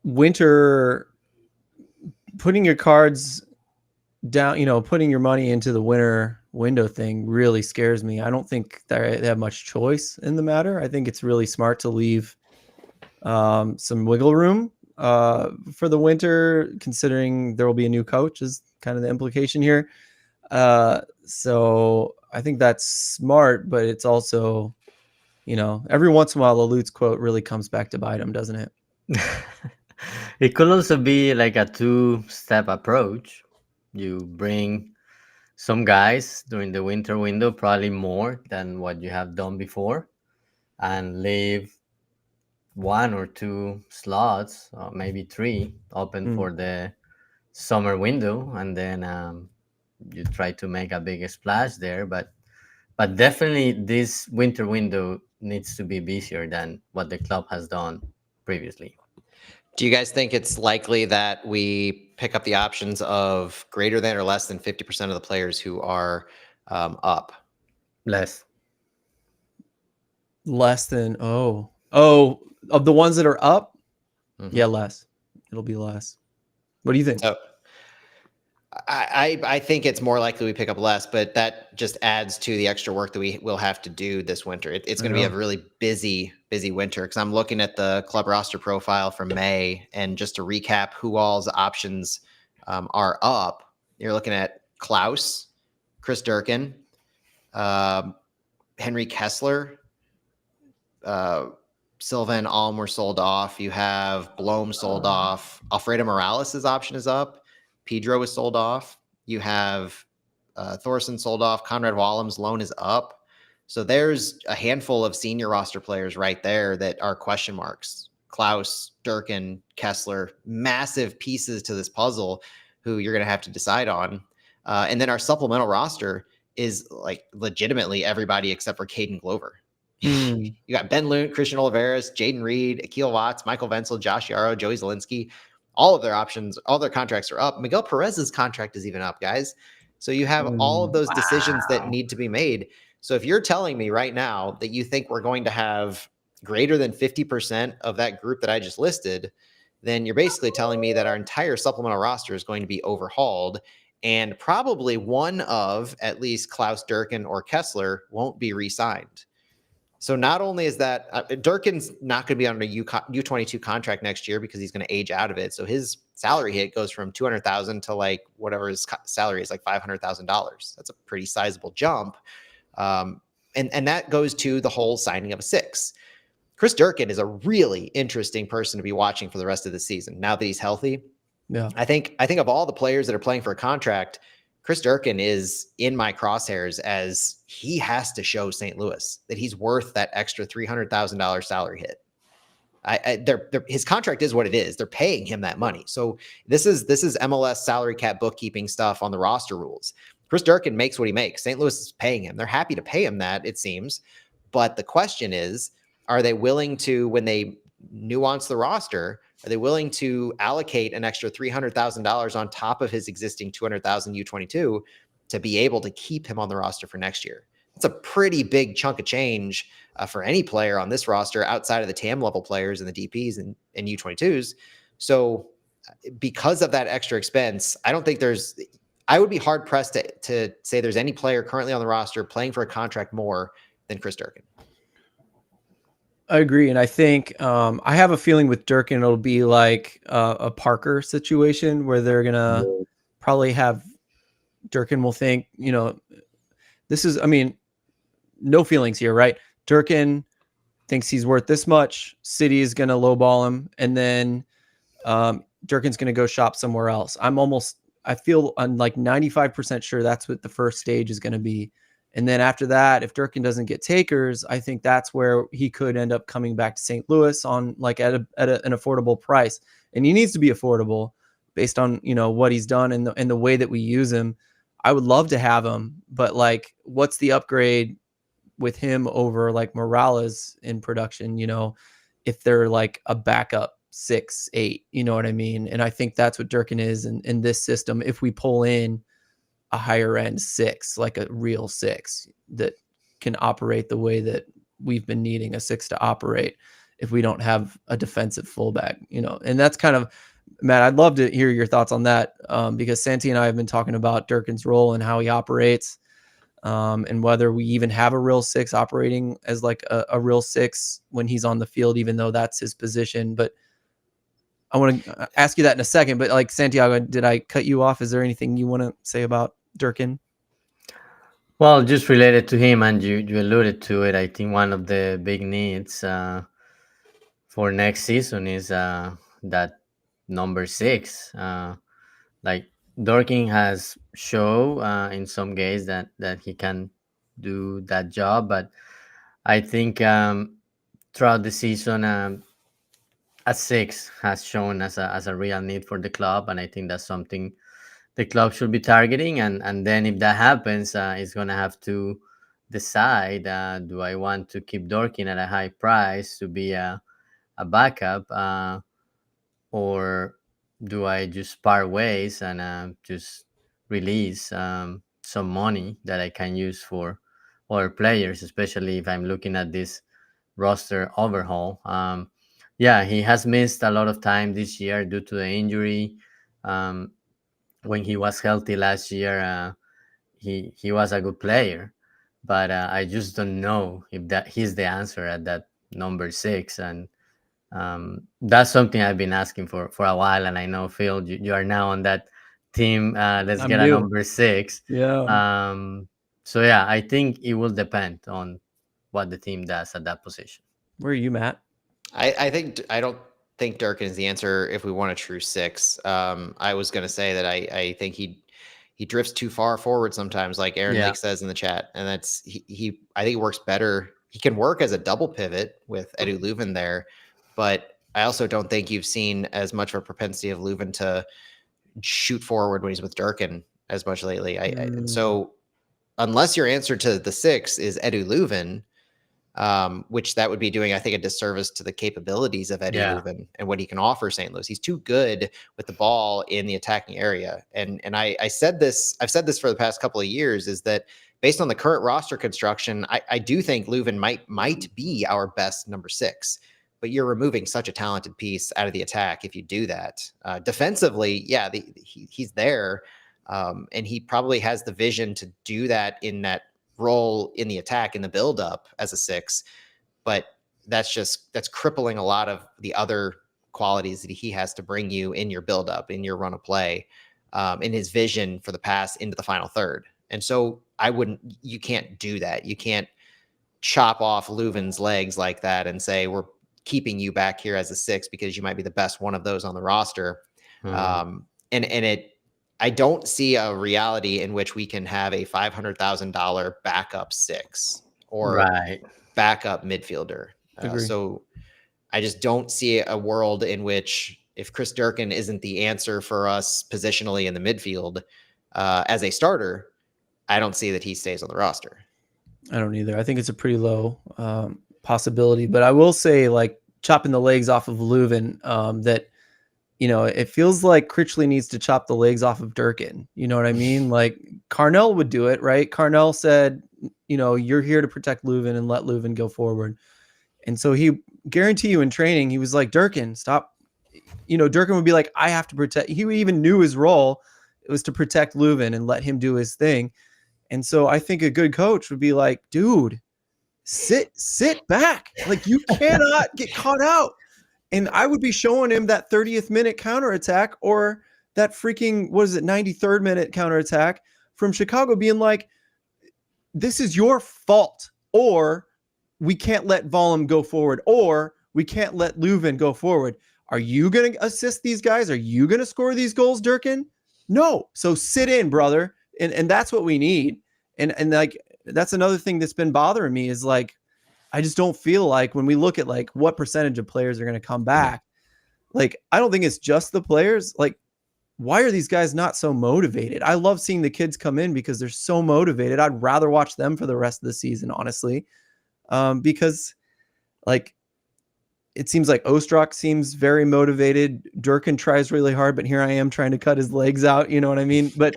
winter, putting your cards down, putting your money into the winter window thing really scares me. I don't think they have much choice in the matter. I think it's really smart to leave some wiggle room for the winter, considering there will be a new coach is kind of the implication here. So I think that's smart, but it's also, every once in a while, the Lutz quote really comes back to bite him, doesn't it?
It could also be like a two-step approach. You bring some guys during the winter window, probably more than what you have done before, and leave one or two slots, or maybe three, open for the summer window, and then you try to make a big splash there. But definitely this winter window needs to be busier than what the club has done previously.
Do you guys think it's likely that we pick up the options of greater than or less than 50% of the players who are up?
Less
than of the ones that are up?
Mm-hmm.
Yeah, less. It'll be less. What do you think?
So I think it's more likely we pick up less, but that just adds to the extra work that we will have to do this winter. It's going to be a really busy winter, because I'm looking at the club roster profile for May, and just to recap who all's options are up. You're looking at Klaus, Chris Durkin, Henry Kessler, Silva and Alm were sold off. You have Blom sold off. Alfredo Morales' option is up. Pedro is sold off. You have Thorson sold off. Conrad Wallem's loan is up. So there's a handful of senior roster players right there that are question marks. Klaus, Durkin, Kessler, massive pieces to this puzzle who you're going to have to decide on. And then our supplemental roster is like legitimately everybody except for Caden Glover. You got Ben Lunt, Christian Oliveras, Jaden Reed, Akil Watts, Michael Venzel, Josh Yarrow, Joey Zielinski. All of their options, all their contracts are up. Miguel Perez's contract is even up, guys. So you have all of those decisions that need to be made. So if you're telling me right now that you think we're going to have greater than 50% of that group that I just listed, then you're basically telling me that our entire supplemental roster is going to be overhauled, and probably one of at least Klaus Durkin or Kessler won't be re-signed. So not only is that Durkin's not going to be on a U22 contract next year because he's going to age out of it. So his salary hit goes from 200,000 to like whatever his salary is, like $500,000. That's a pretty sizable jump. And that goes to the whole signing of a six. Chris Durkin is a really interesting person to be watching for the rest of the season now that he's healthy.
Yeah.
I think of all the players that are playing for a contract, Chris Durkin is in my crosshairs as he has to show St. Louis that he's worth that extra $300,000 salary hit. His contract is what it is. They're paying him that money. So this is MLS salary cap bookkeeping stuff on the roster rules. Chris Durkin makes what he makes. St. Louis is paying him. They're happy to pay him that, it seems. But the question is, are they willing to, when they nuance the roster, are they willing to allocate an extra $300,000 on top of his existing $200,000 U22 to be able to keep him on the roster for next year? That's a pretty big chunk of change for any player on this roster outside of the TAM level players and the DPs and U22s. So because of that extra expense, I would be hard pressed to say there's any player currently on the roster playing for a contract more than Chris Durkin.
I agree. And I think I have a feeling with Durkin, it'll be like a Parker situation where they're going to probably have Durkin will think, this is, no feelings here, right? Durkin thinks he's worth this much. City is going to lowball him. And then Durkin's going to go shop somewhere else. I feel I'm like 95% sure that's what the first stage is going to be. And then after that, if Durkin doesn't get takers, I think that's where he could end up coming back to St. Louis on like at an affordable price. And he needs to be affordable based on, what he's done and the way that we use him. I would love to have him, but like, what's the upgrade with him over like Morales in production, if they're like a backup 6-8, you know what I mean? And I think that's what Durkin is in this system. If we pull in a higher end 6, like a real 6 that can operate the way that we've been needing a 6 to operate, if we don't have a defensive fullback, and that's kind of, Matt, I'd love to hear your thoughts on that because Santi and I have been talking about Durkin's role and how he operates and whether we even have a real 6 operating as like a real 6 when he's on the field, even though that's his position. But I want to ask you that in a second, but like Santiago, did I cut you off? Is there anything you want to say about Durkin?
Well, just related to him, and you alluded to it, I think one of the big needs for next season is that number 6. Like Durkin has shown in some games that he can do that job, but I think throughout the season, a 6 has shown as a real need for the club, and I think that's something the club should be targeting. And then if that happens, it's going to have to decide, do I want to keep Durkin at a high price to be a backup, or do I just part ways and just release some money that I can use for other players, especially if I'm looking at this roster overhaul. Yeah, he has missed a lot of time this year due to the injury. When he was healthy last year, he was a good player, but I just don't know if that he's the answer at that number 6. And that's something I've been asking for a while. And I know, Phil, you are now on that team. Let's
I'm
get
new.
a number 6.
Yeah.
So yeah, I think it will depend on what the team does at that position.
Where are you, Matt?
I don't think Durkin is the answer if we want a true 6. I was going to say that I think he drifts too far forward sometimes, like Aaron Lake says in the chat, and that's I think he works better. He can work as a double pivot with Edu Leuven there, but I also don't think you've seen as much of a propensity of Leuven to shoot forward when he's with Durkin as much lately. So unless your answer to the 6 is Edu Leuven, which that would be doing, I think, a disservice to the capabilities of Eddie
Yeah.
Leuven and what he can offer St. Louis. He's too good with the ball in the attacking area. And I've said this for the past couple of years, is that based on the current roster construction, I do think Leuven might be our best number 6. But you're removing such a talented piece out of the attack if you do that. Defensively, yeah, he's there, and he probably has the vision to do that in that role in the attack, in the buildup as a 6. But that's crippling a lot of the other qualities that he has to bring you in your buildup, in your run of play, in his vision for the pass into the final third. And so you can't do that. You can't chop off Leuven's legs like that and say, we're keeping you back here as a 6 because you might be the best one of those on the roster. I don't see a reality in which we can have a $500,000 backup 6 or backup midfielder. So I just don't see a world in which, if Chris Durkin isn't the answer for us positionally in the midfield as a starter, I don't see that he stays on the roster.
I don't either. I think it's a pretty low possibility, but I will say, like, chopping the legs off of Leuven, that, you know, it feels like Critchley needs to chop the legs off of Durkin. You know what I mean? Like, Carnell would do it, right? Carnell said, you know, you're here to protect Leuven and let Leuven go forward. And so he guarantee you in training, he was like, Durkin, stop. You know, Durkin would be like, I have to protect. He even knew his role. It was to protect Leuven and let him do his thing. And so I think a good coach would be like, dude, sit back. Like, you cannot get caught out. And I would be showing him that 30th minute counterattack, or that freaking, 93rd minute counterattack from Chicago, being like, this is your fault, or we can't let Vollum go forward, or we can't let Leuven go forward. Are you going to assist these guys? Are you going to score these goals, Durkin? No. So sit in, brother. And that's what we need. And like, that's another thing that's been bothering me, is like, I just don't feel like, when we look at like what percentage of players are going to come back, like, I don't think it's just the players. Like, why are these guys not so motivated? I love seeing the kids come in because they're so motivated. I'd rather watch them for the rest of the season, honestly. Because, like, it seems like Ostrak seems very motivated. Durkin tries really hard, but here I am trying to cut his legs out. You know what I mean? But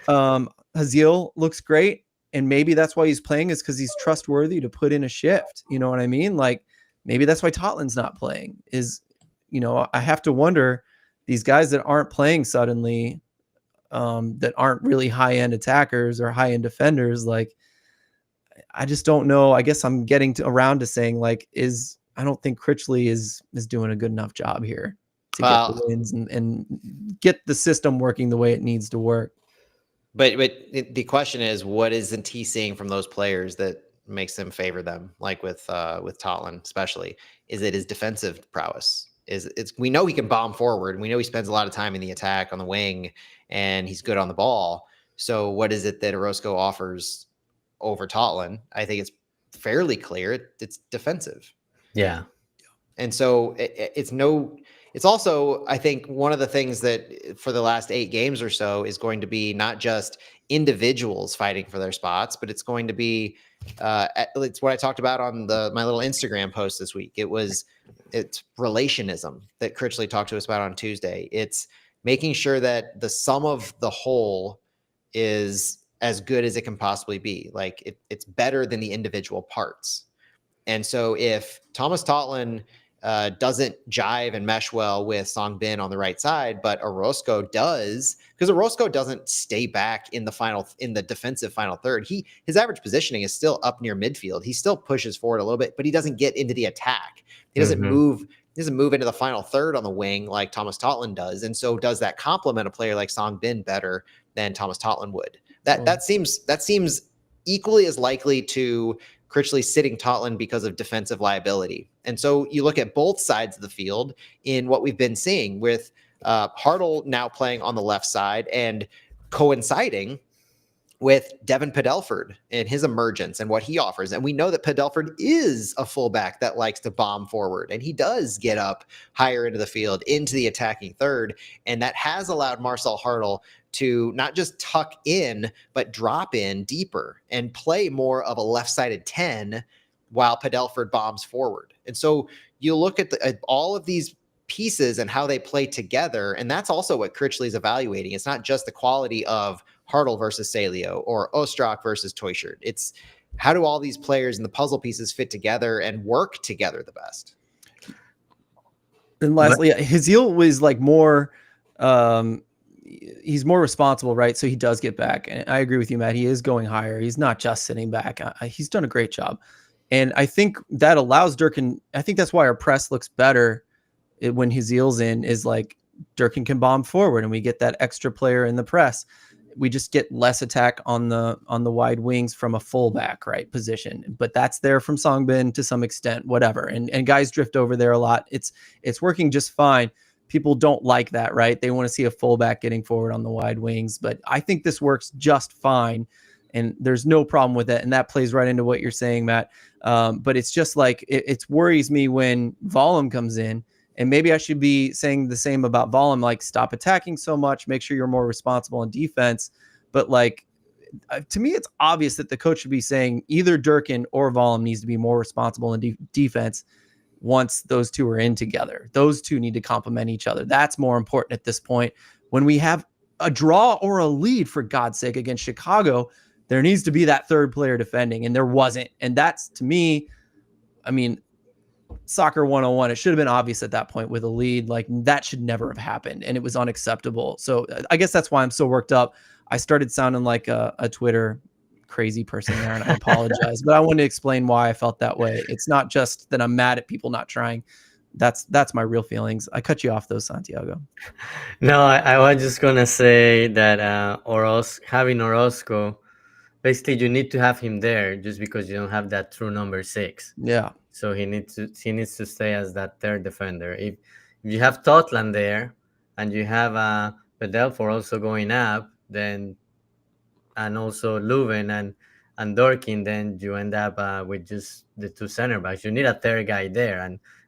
Haziel looks great. And maybe that's why he's playing, is because he's trustworthy to put in a shift. You know what I mean? Like, maybe that's why Tottenham's not playing, is, you know, I have to wonder, these guys that aren't playing suddenly, that aren't really high-end attackers or high-end defenders, like, I just don't know. I guess I'm getting around to saying, like, I don't think Critchley is doing a good enough job here to get the wins and get the system working the way it needs to work.
But the question is, what isn't he seeing from those players that makes him favor them? Like with Totland, especially, is it his defensive prowess? We know he can bomb forward. We know he spends a lot of time in the attack on the wing, and he's good on the ball. So what is it that Orozco offers over Totland? I think it's fairly clear. It's defensive.
Yeah.
And so it's also, I think, one of the things that for the last 8 games or so is going to be not just individuals fighting for their spots, but it's going to be, it's what I talked about on my little Instagram post this week. It's relationism that Critchley talked to us about on Tuesday. It's making sure that the sum of the whole is as good as it can possibly be. Like, it's better than the individual parts. And so if Thomas Totland doesn't jive and mesh well with Song Bin on the right side, but Orozco does, because Orozco doesn't stay back in the defensive final third. His average positioning is still up near midfield. He still pushes forward a little bit, but he doesn't get into the attack. He doesn't move. He doesn't move into the final third on the wing like Thomas Totland does. And so does that complement a player like Song Bin better than Thomas Totland would? That seems equally as likely to Critchley sitting Totland because of defensive liability. And so you look at both sides of the field in what we've been seeing with Hartl now playing on the left side and coinciding with Devin Padelford and his emergence and what he offers. And we know that Padelford is a fullback that likes to bomb forward, and he does get up higher into the field, into the attacking third. And that has allowed Marcel Hartl to not just tuck in, but drop in deeper and play more of a left-sided 10 while Padelford bombs forward. And so you look at all of these pieces and how they play together, and that's also what Critchley's evaluating. It's not just the quality of Hartl versus Salio or Ostrak versus Toyshirt. It's how do all these players and the puzzle pieces fit together and work together the best.
And lastly, Hizil was like more, he's more responsible, right? So he does get back. And I agree with you, Matt. He is going higher. He's not just sitting back. He's done a great job. And I think that allows Durkin. I think that's why our press looks better when Hizil's in, is like Durkin can bomb forward and we get that extra player in the press. We just get less attack on the wide wings from a fullback, right, position. But that's there from Songbin to some extent, whatever. And guys drift over there a lot. It's working just fine. People don't like that, right? They want to see a fullback getting forward on the wide wings. But I think this works just fine. And there's no problem with it. And that plays right into what you're saying, Matt. But it's just like, it worries me when Vollum comes in. And maybe I should be saying the same about Vollum, like stop attacking so much, make sure you're more responsible in defense. But like, to me, it's obvious that the coach should be saying either Durkin or Vollum needs to be more responsible in defense once those two are in together. Those two need to complement each other. That's more important at this point. When we have a draw or a lead, for God's sake, against Chicago, there needs to be that third player defending, and there wasn't. And that's, to me, I mean, soccer 101, it should have been obvious at that point with a lead. Like, that should never have happened, and it was unacceptable. So I guess that's why I'm so worked up. I started sounding like a Twitter crazy person there, and I apologize, but I wanted to explain why I felt that way. It's not just that I'm mad at people not trying. That's my real feelings. I cut you off though, Santiago.
No, I was just gonna say that having Orozco, basically you need to have him there just because you don't have that true number 6.
Yeah.
So he needs to stay as that third defender. If you have Totland there and you have Padelford also going up, then, and also Leuven and Dorkin, then you end up with just the two center backs. You need a third guy there,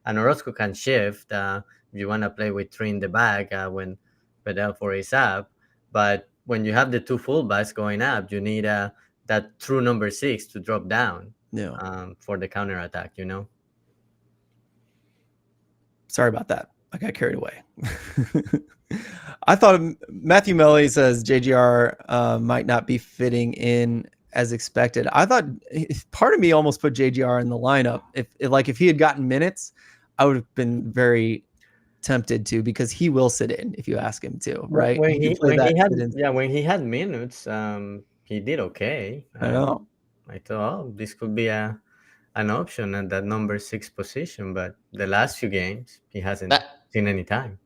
and Orozco can shift if you want to play with 3 in the back when Padelford is up. But when you have the two fullbacks going up, you need that true number 6 to drop down.
Yeah.
For the counter attack,
Sorry about that. I got carried away. I thought Matthew Melly says JGR might not be fitting in as expected. I thought part of me almost put JGR in the lineup. If he had gotten minutes, I would have been very tempted to, because he will sit in if you ask him to, right?
When he had minutes, he did okay.
I know.
I thought, this could be an option at that number 6 position, but the last few games he hasn't seen any time.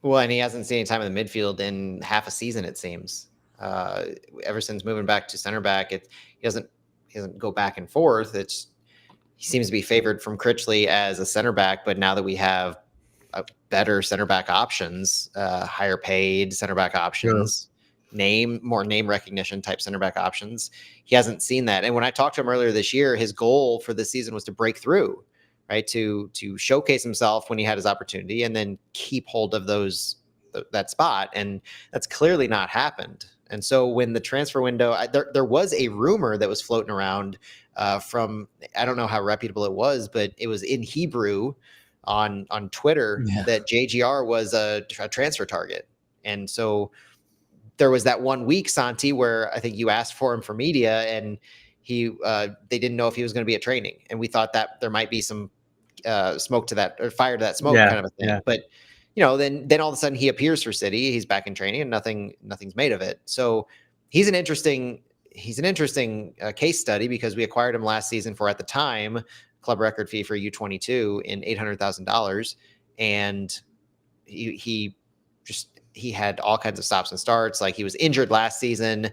Well, and he hasn't seen any time in the midfield in half a season, it seems. Ever since moving back to center back, he doesn't go back and forth. He seems to be favored from Critchley as a center back, but now that we have better center back options, higher paid center back options, more name recognition type center back options, he hasn't seen that. And when I talked to him earlier this year, his goal for this season was to break through, right? To showcase himself when he had his opportunity and then keep hold of that spot. And that's clearly not happened. And so when the transfer window, there was a rumor that was floating around from, I don't know how reputable it was, but it was in Hebrew on Twitter that JGR was a transfer target. And so there was that 1 week, Santi, where I think you asked for him for media, and they didn't know if he was going to be at training, and we thought that there might be some smoke to that, or fire to that smoke, kind of a thing. But then all of a sudden he appears for City, he's back in training, and nothing's made of it. So he's an interesting case study, because we acquired him last season for, at the time, club record fee for U22 in $800,000, and he had all kinds of stops and starts. Like, he was injured last season,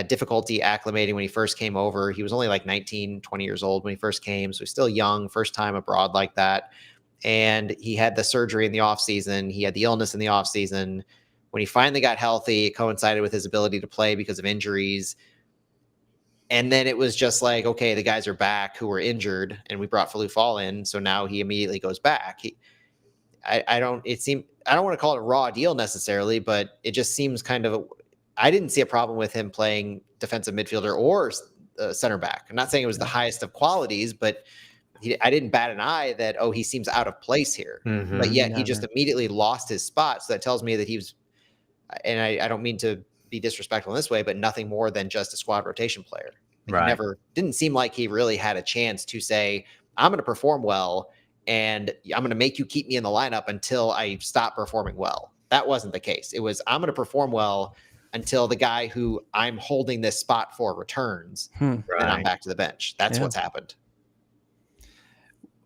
difficulty acclimating when he first came over. He was only like 19, 20 years old when he first came, so he's still young, first time abroad like that. And he had the surgery in the off season. He had the illness in the off season. When he finally got healthy, it coincided with his ability to play because of injuries. And then it was just like, okay, the guys are back who were injured, and we brought Falou Fall in, so now he immediately goes back. I don't want to call it a raw deal necessarily, but it just seems kind of I didn't see a problem with him playing defensive midfielder or center back. I'm not saying it was the highest of qualities, but I didn't bat an eye that, oh, he seems out of place here. But yet he just immediately lost his spot. So that tells me that he was, and I don't mean to be disrespectful in this way, but nothing more than just a squad rotation player. He never didn't seem like he really had a chance to say, I'm going to perform well and I'm going to make you keep me in the lineup until I stop performing well. That wasn't the case. It was, I'm going to perform well until the guy who I'm holding this spot for returns. And I'm back to the bench. That's what's happened.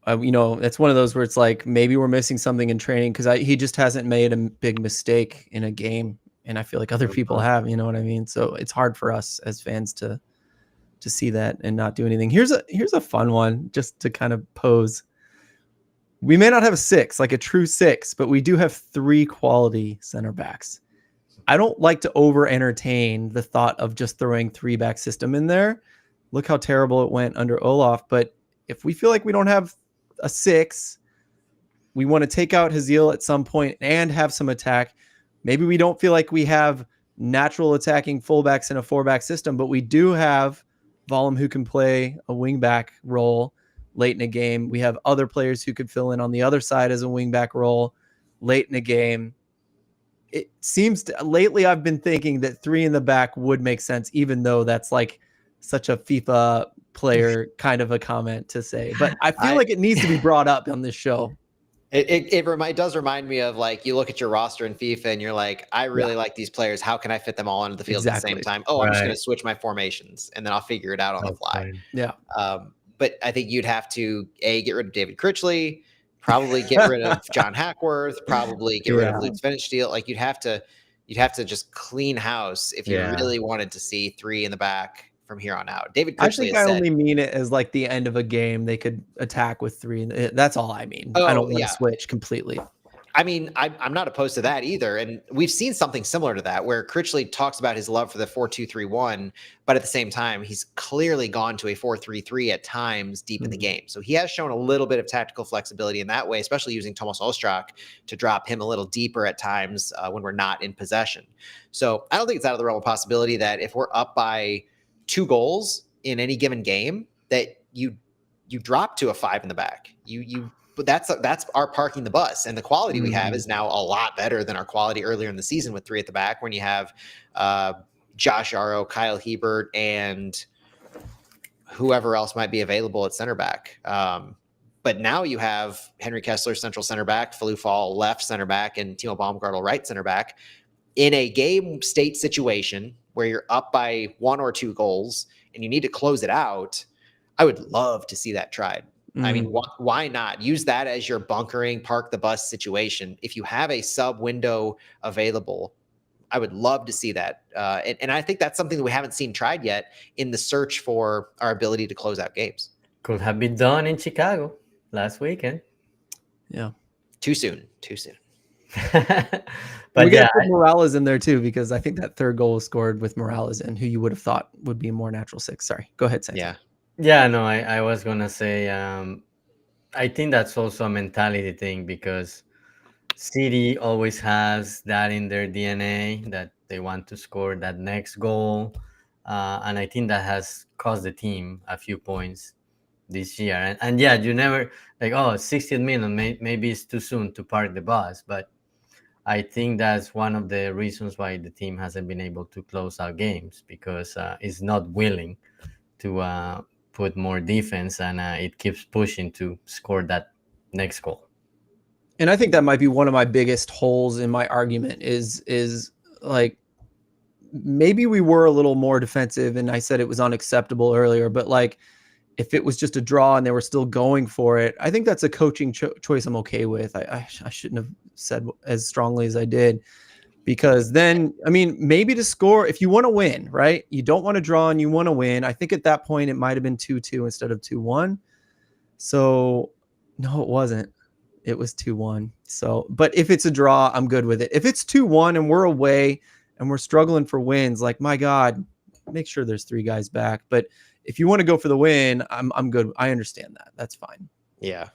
It's one of those where it's like, maybe we're missing something in training because he just hasn't made a big mistake in a game. And I feel like other people have, you know what I mean? So it's hard for us as fans to see that and not do anything. Here's a fun one just to kind of pose. We may not have a 6, like a true 6, but we do have 3 quality center backs. I don't like to over entertain the thought of just throwing 3-back system in there. Look how terrible it went under Olaf. But if we feel like we don't have a 6, we want to take out Haziel at some point and have some attack. Maybe we don't feel like we have natural attacking fullbacks in a 4-back system, but we do have Vollum who can play a wingback role late in a game. We have other players who could fill in on the other side as a wingback role late in a game. It seems lately I've been thinking that 3 in the back would make sense, even though that's like such a FIFA player kind of a comment to say. But I feel like it needs to be brought up on this show.
It does remind me of, like, you look at your roster in FIFA and you're like, I really like these players. How can I fit them all onto the field at the same time? Oh, I'm just going to switch my formations and then I'll figure it out on the fly.
Yeah.
But I think you'd have to get rid of David Critchley, probably get rid of John Hackworth, probably get rid of Luke Svensteel. Like you'd have to just clean house if you really wanted to see 3 in the back from here on out. David Critchley
I only mean it as like the end of a game. They could attack with 3. That's all I mean. I don't want to switch completely.
I mean, I'm not opposed to that either. And we've seen something similar to that where Critchley talks about his love for the 4-2-3-1, but at the same time, he's clearly gone to a 4-3-3 at times deep in the game. So he has shown a little bit of tactical flexibility in that way, especially using Tomas Ostrak to drop him a little deeper at times when we're not in possession. So I don't think it's out of the realm of possibility that if we're up by 2 goals in any given game, that you drop to a 5 in the back. But that's our parking the bus, and the quality we have is now a lot better than our quality earlier in the season with 3 at the back, when you have Josh Arrow, Kyle Hebert, and whoever else might be available at center back. But now you have Henry Kessler, central center back, Falou Fall, left center back, and Timo Baumgartel, right center back. In a game state situation where you're up by 1 or 2 goals and you need to close it out, I would love to see that tried. I mean, why not use that as your bunkering, park the bus situation? If you have a sub window available, I would love to see that. And I think that's something that we haven't seen tried yet in the search for our ability to close out games.
Could have been done in Chicago last weekend.
Yeah.
Too soon.
But we got to put Morales in there too, because I think that 3rd goal was scored with Morales in, who you would have thought would be a more natural 6. Sorry, go ahead, Sam.
Yeah, no, I was going to say, I think that's also a mentality thing, because City always has that in their DNA, that they want to score that next goal. And I think that has cost the team a few points this year. And yeah, you never, like, 60th minute, maybe it's too soon to park the bus. But I think that's one of the reasons why the team hasn't been able to close out games, because it's not willing to put more defense, and it keeps pushing to score that next goal.
And I think that might be one of my biggest holes in my argument is like, maybe we were a little more defensive, and I said it was unacceptable earlier, but like, if it was just a draw and they were still going for it, I think that's a coaching choice I'm okay with. I shouldn't have said as strongly as I did, because then, I mean, maybe to score, if you want to win, right? You don't want to draw and you want to win. I think at that point it might have been 2-2 instead of 2-1. So no, it wasn't. It was 2-1. So, but if it's a draw, I'm good with it. If it's 2-1 and we're away and we're struggling for wins, like, my God, make sure there's 3 guys back. But if you want to go for the win, I'm good. I understand that. That's fine.
Yeah.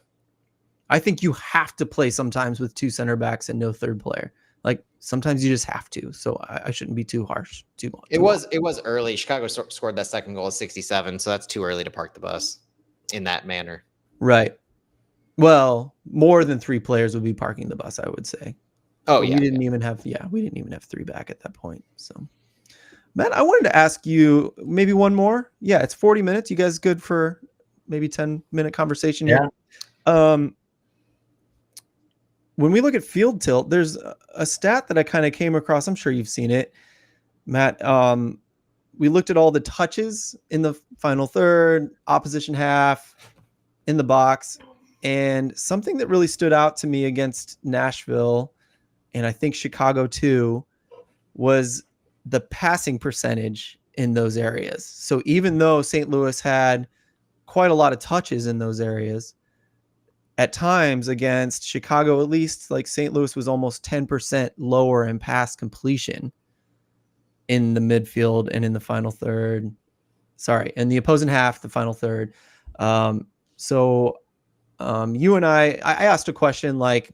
I think you have to play sometimes with 2 center backs and no 3rd player. Like, sometimes you just have to. So I shouldn't be too harsh. It
was early. Chicago scored that 2nd goal at 67. So that's too early to park the bus in that manner.
Right. Well, more than 3 players would be parking the bus, I would say.
Oh
But
yeah,
we didn't even have 3 back at that point. So, Matt, I wanted to ask you maybe one more. Yeah, it's 40 minutes. You guys good for maybe 10-minute conversation here? When we look at field tilt, there's a stat that I kind of came across. I'm sure you've seen it, Matt. We looked at all the touches in the final third, opposition half, in the box, and something that really stood out to me against Nashville, and I think Chicago too, was the passing percentage in those areas. So even though St. Louis had quite a lot of touches in those areas, at times against Chicago, at least, like St. Louis was almost 10% lower in pass completion in the midfield and in the final third. Sorry, in the opposing half, the final third. So you and I asked a question like,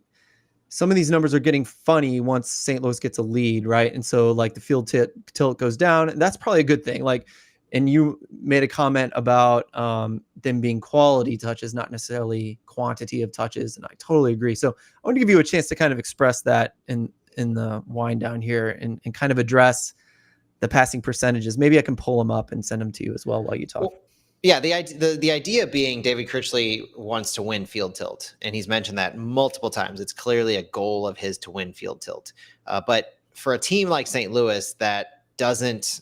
some of these numbers are getting funny once St. Louis gets a lead, right? And so like the field tilt goes down, and that's probably a good thing. Like, and you made a comment about them being quality touches, not necessarily quantity of touches, and I totally agree. So I want to give you a chance to kind of express that in the wind down here and kind of address the passing percentages. Maybe I can pull them up and send them to you as well while you talk.
Well, yeah, the idea being David Critchley wants to win field tilt, and he's mentioned that multiple times. It's clearly a goal of his to win field tilt. But for a team like St. Louis that doesn't,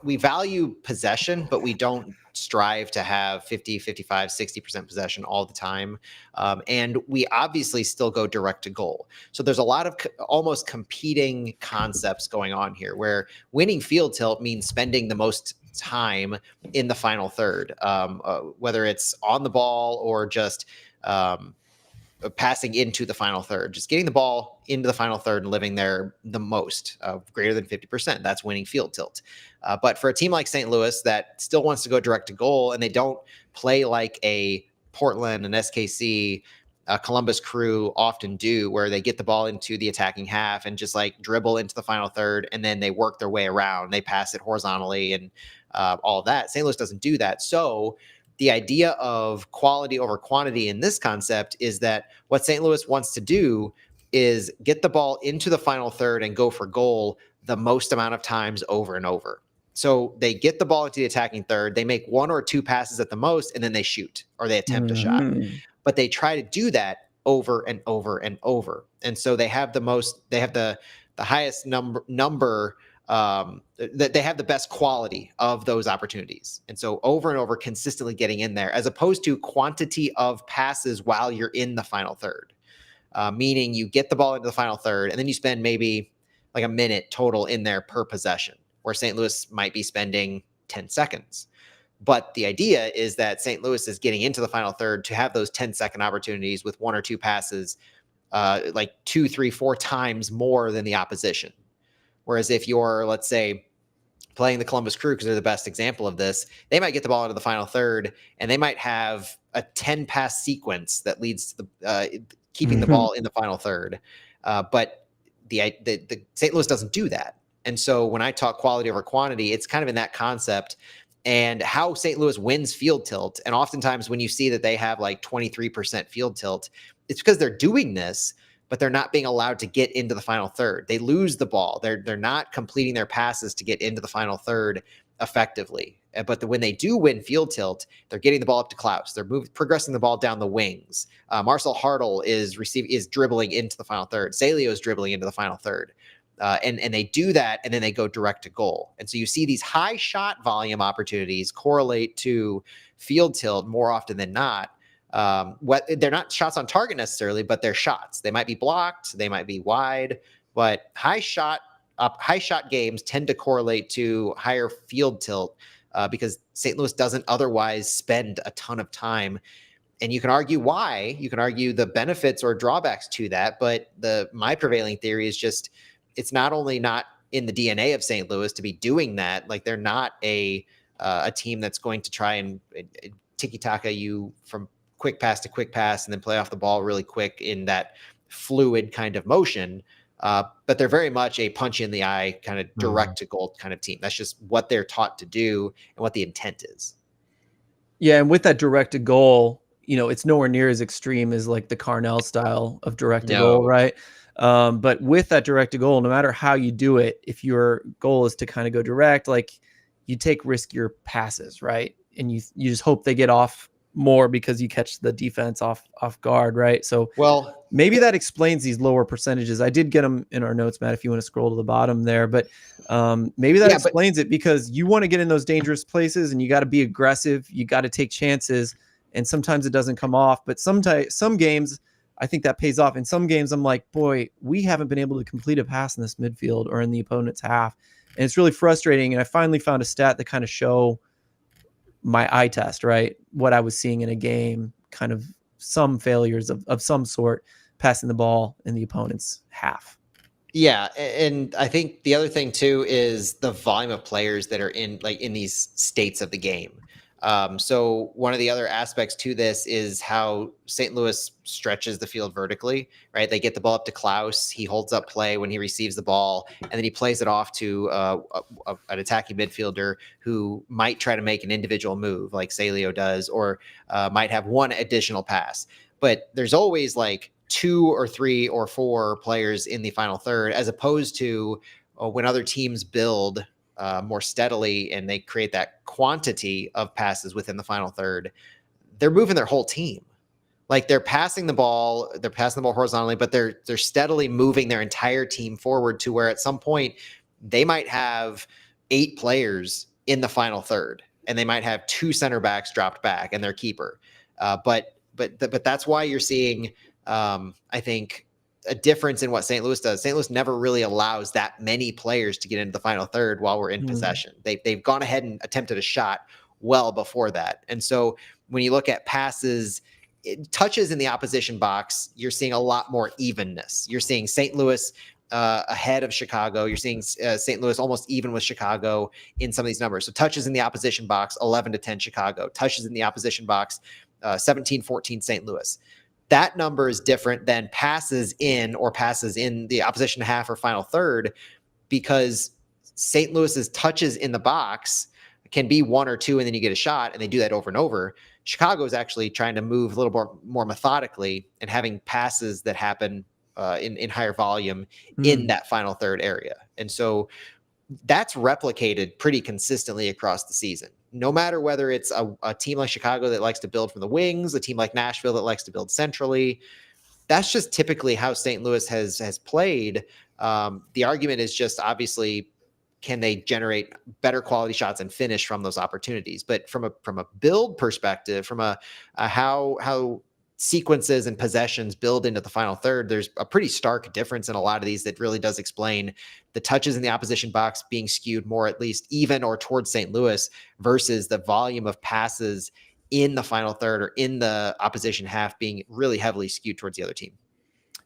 we value possession, but we don't strive to have 50, 55, 60% possession all the time. And we obviously still go direct to goal. So there's a lot of almost competing concepts going on here where winning field tilt means spending the most time in the final third, whether it's on the ball or just passing into the final third, just getting the ball into the final third and living there the most, greater than 50%. That's winning field tilt. But for a team like St. Louis that still wants to go direct to goal, and they don't play like a Portland, an SKC, Columbus Crew often do, where they get the ball into the attacking half and just like dribble into the final third, and then they work their way around. They pass it horizontally and all of that. St. Louis doesn't do that. So the idea of quality over quantity in this concept is that what St. Louis wants to do is get the ball into the final third and go for goal the most amount of times over and over. So they get the ball into the attacking third, they make 1 or 2 passes at the most, and then they shoot or they attempt a shot. But they try to do that over and over and over. And so they have the highest number that they have the best quality of those opportunities. And so over and over consistently getting in there, as opposed to quantity of passes while you're in the final third, meaning you get the ball into the final third and then you spend maybe like a minute total in there per possession, where St. Louis might be spending 10 seconds. But the idea is that St. Louis is getting into the final third to have those 10-second opportunities with 1 or 2 passes, like 2, 3, 4 times more than the opposition. Whereas if you're, let's say, playing the Columbus Crew, because they're the best example of this, they might get the ball into the final third, and they might have a 10-pass sequence that leads to the keeping the ball in the final third. But the St. Louis doesn't do that. And so when I talk quality over quantity, it's kind of in that concept. And how St. Louis wins field tilt, and oftentimes when you see that they have like 23% field tilt, it's because they're doing this, but they're not being allowed to get into the final third. They lose the ball. They're not completing their passes to get into the final third effectively. But when they do win field tilt, they're getting the ball up to Klaus. They're progressing the ball down the wings. Marcel Hartl is dribbling into the final third. Salio is dribbling into the final third. And they do that, and then they go direct to goal. And so you see these high shot volume opportunities correlate to field tilt more often than not. They're not shots on target necessarily, but they're shots. They might be blocked, they might be wide, but high shot games tend to correlate to higher field tilt because St. Louis doesn't otherwise spend a ton of time. And you can argue why. You can argue the benefits or drawbacks to that, but my prevailing theory is just it's not only not in the DNA of St. Louis to be doing that. Like they're not a team that's going to try and tiki-taka you from quick pass to quick pass and then play off the ball really quick in that fluid kind of motion. But they're very much a punch in the eye kind of direct to goal kind of team. That's just what they're taught to do and what the intent is.
Yeah, and with that direct to goal, it's nowhere near as extreme as like the Carnell style of direct to
No.
goal, right? But with that direct to goal, no matter how you do it, if your goal is to kind of go direct, like you take riskier passes, right? And you just hope they get off more because you catch the defense off guard, right? So
Well,
maybe that explains these lower percentages. I did get them in our notes, Matt, if you want to scroll to the bottom there, but maybe that explains it, because you want to get in those dangerous places and you got to be aggressive. You got to take chances, and sometimes it doesn't come off, but some games I think that pays off. In some games, I'm like, boy, we haven't been able to complete a pass in this midfield or in the opponent's half. And it's really frustrating. And I finally found a stat that kind of show my eye test, right? What I was seeing in a game, kind of some failures of some sort, passing the ball in the opponent's half.
Yeah, and I think the other thing too is the volume of players that are in these states of the game. So one of the other aspects to this is how St. Louis stretches the field vertically, right? They get the ball up to Klaus. He holds up play when he receives the ball, and then he plays it off to an attacking midfielder who might try to make an individual move like Salio does, or might have one additional pass. But there's always like 2 or 3 or 4 players in the final third, as opposed to when other teams build more steadily and they create that quantity of passes within the final third, they're moving their whole team. Like they're passing the ball horizontally, but they're steadily moving their entire team forward to where at some point they might have 8 players in the final third, and they might have 2 center backs dropped back and their keeper. But that's why you're seeing, I think, a difference in what St. Louis does. St. Louis never really allows that many players to get into the final third while we're in possession. They've gone ahead and attempted a shot well before that. And so when you look at passes, touches in the opposition box, you're seeing a lot more evenness. You're seeing St. Louis ahead of Chicago. You're seeing St. Louis almost even with Chicago in some of these numbers. So touches in the opposition box, 11-10 Chicago. Touches in the opposition box, 17-14 St. Louis. That number is different than passes in the opposition half or final third, because St. Louis's touches in the box can be 1 or 2, and then you get a shot, and they do that over and over. Chicago is actually trying to move a little more methodically and having passes that happen in higher volume in that final third area. And so that's replicated pretty consistently across the season. No matter whether it's a team like Chicago that likes to build from the wings, a team like Nashville that likes to build centrally, that's just typically how St. Louis has played. The argument is just obviously, can they generate better quality shots and finish from those opportunities? But from a build perspective, from a how sequences and possessions build into the final third, there's a pretty stark difference in a lot of these that really does explain the touches in the opposition box being skewed more, at least even or towards St. Louis, versus the volume of passes in the final third or in the opposition half being really heavily skewed towards the other team.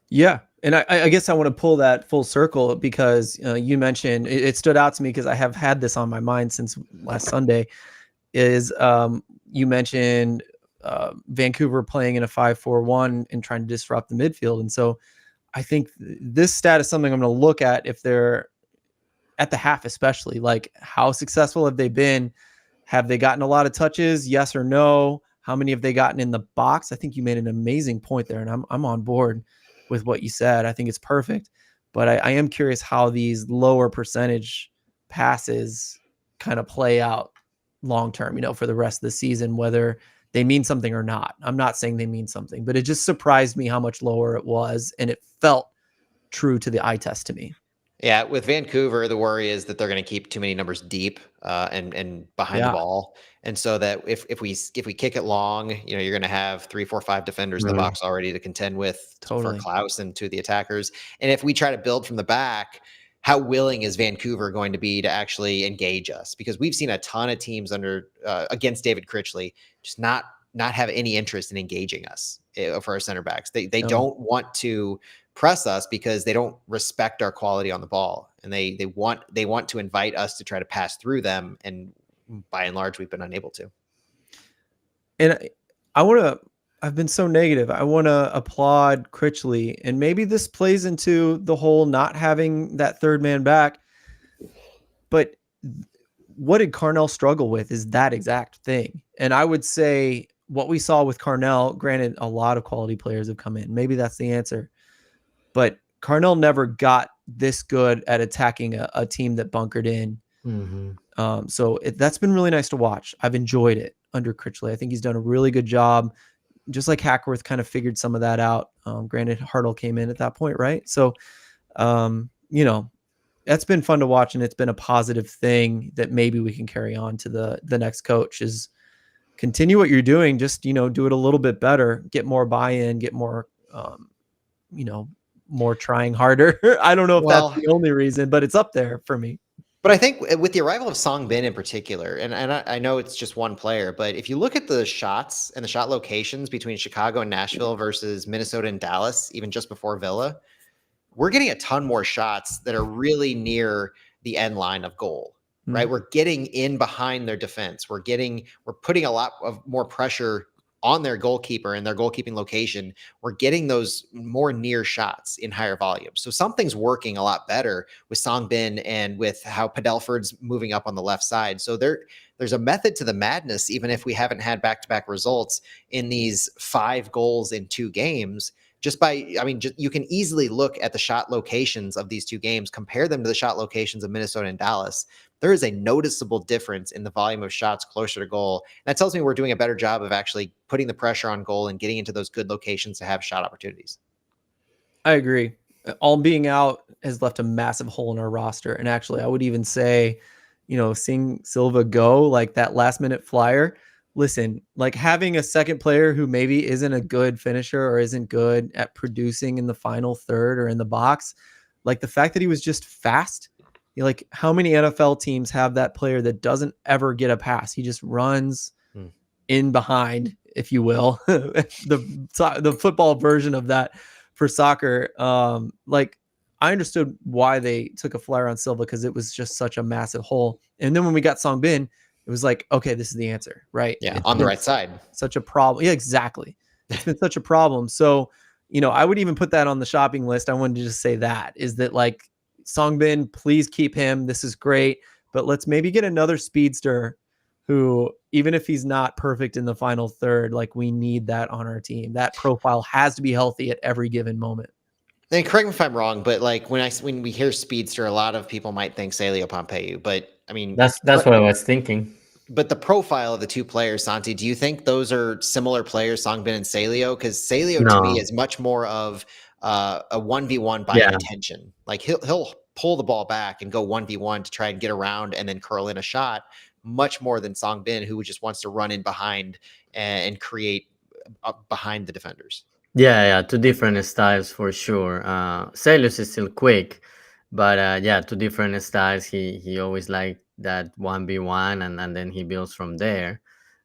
Yeah. And I guess I want to pull that full circle, because you mentioned, it stood out to me because I have had this on my mind since last Sunday, is you mentioned Vancouver playing in a 5-4-1 and trying to disrupt the midfield. And so I think this stat is something I'm going to look at if they're at the half, especially like how successful have they been? Have they gotten a lot of touches? Yes or no? How many have they gotten in the box? I think you made an amazing point there, and I'm on board with what you said. I think it's perfect, but I am curious how these lower percentage passes kind of play out long-term, for the rest of the season, whether they mean something or not. I'm not saying they mean something, but it just surprised me how much lower it was, and it felt true to the eye test to me.
Yeah, with Vancouver, the worry is that they're going to keep too many numbers deep and behind the ball, and so that if we kick it long, you're going to have 3, 4, 5 defenders in the box already to contend with for Klaus and to the attackers. And if we try to build from the back, how willing is Vancouver going to be to actually engage us? Because we've seen a ton of teams against David Critchley just not have any interest in engaging us for our center backs. They don't want to press us because they don't respect our quality on the ball, and they want to invite us to try to pass through them, and by and large we've been unable to.
And I've been so negative. I want to applaud Critchley, and maybe this plays into the whole not having that third man back, but what did Carnell struggle with is that exact thing. And I would say what we saw with Carnell, granted, a lot of quality players have come in. Maybe that's the answer. But Carnell never got this good at attacking a team that bunkered in. So that's been really nice to watch. I've enjoyed it under Critchley. I think he's done a really good job. Just like Hackworth kind of figured some of that out. Granted, Hartle came in at that point, right? So, that's been fun to watch, and it's been a positive thing that maybe we can carry on to the next coach is continue what you're doing. Just, do it a little bit better, get more buy-in, get more, more trying harder. I don't know if that's the only reason, but it's up there for me.
But I think with the arrival of Song Bin in particular, and I know it's just one player, but if you look at the shots and the shot locations between Chicago and Nashville versus Minnesota and Dallas, even just before Villa, we're getting a ton more shots that are really near the end line of goal, right? Mm-hmm. We're getting in behind their defense. We're putting a lot of more pressure on their goalkeeper and their goalkeeping location. We're getting those more near shots in higher volume. So something's working a lot better with Song Bin and with how Padelford's moving up on the left side. So there's a method to the madness, even if we haven't had back-to-back results in these 5 goals in 2 games. You can easily look at the shot locations of these 2 games, compare them to the shot locations of Minnesota and Dallas. There is a noticeable difference in the volume of shots closer to goal. That tells me we're doing a better job of actually putting the pressure on goal and getting into those good locations to have shot opportunities.
I agree. All being out has left a massive hole in our roster. And actually, I would even say, seeing Silva go, like that last minute flyer, listen, like having a second player who maybe isn't a good finisher or isn't good at producing in the final third or in the box, like the fact that he was just fast. Like how many NFL teams have that player that doesn't ever get a pass? He just runs in behind, if you will, the football version of that for soccer. Like I understood why they took a flyer on Silva because it was just such a massive hole. And then when we got Song Bin, it was like, okay, this is the answer, right?
Yeah, on the right side.
Such a problem. Yeah, exactly. It's been such a problem. So, I would even put that on the shopping list. I wanted to just say that is that like Song Bin, please keep him. This is great. But let's maybe get another speedster who, even if he's not perfect in the final third, like we need that on our team. That profile has to be healthy at every given moment.
And correct me if I'm wrong, but like when we hear speedster, a lot of people might think Celio Pompeu. But I mean,
that's what I was thinking.
But the profile of the 2 players, Santi, do you think those are similar players, Song Bin and Celio? Because Celio to me is much more of a 1v1 by intention. Like he'll pull the ball back and go 1v1 to try and get around and then curl in a shot, much more than Song Bin, who just wants to run in behind and create behind the defenders.
Yeah, 2 different styles for sure. Celio is still quick, but 2 different styles. He always liked that 1v1 and then he builds from there.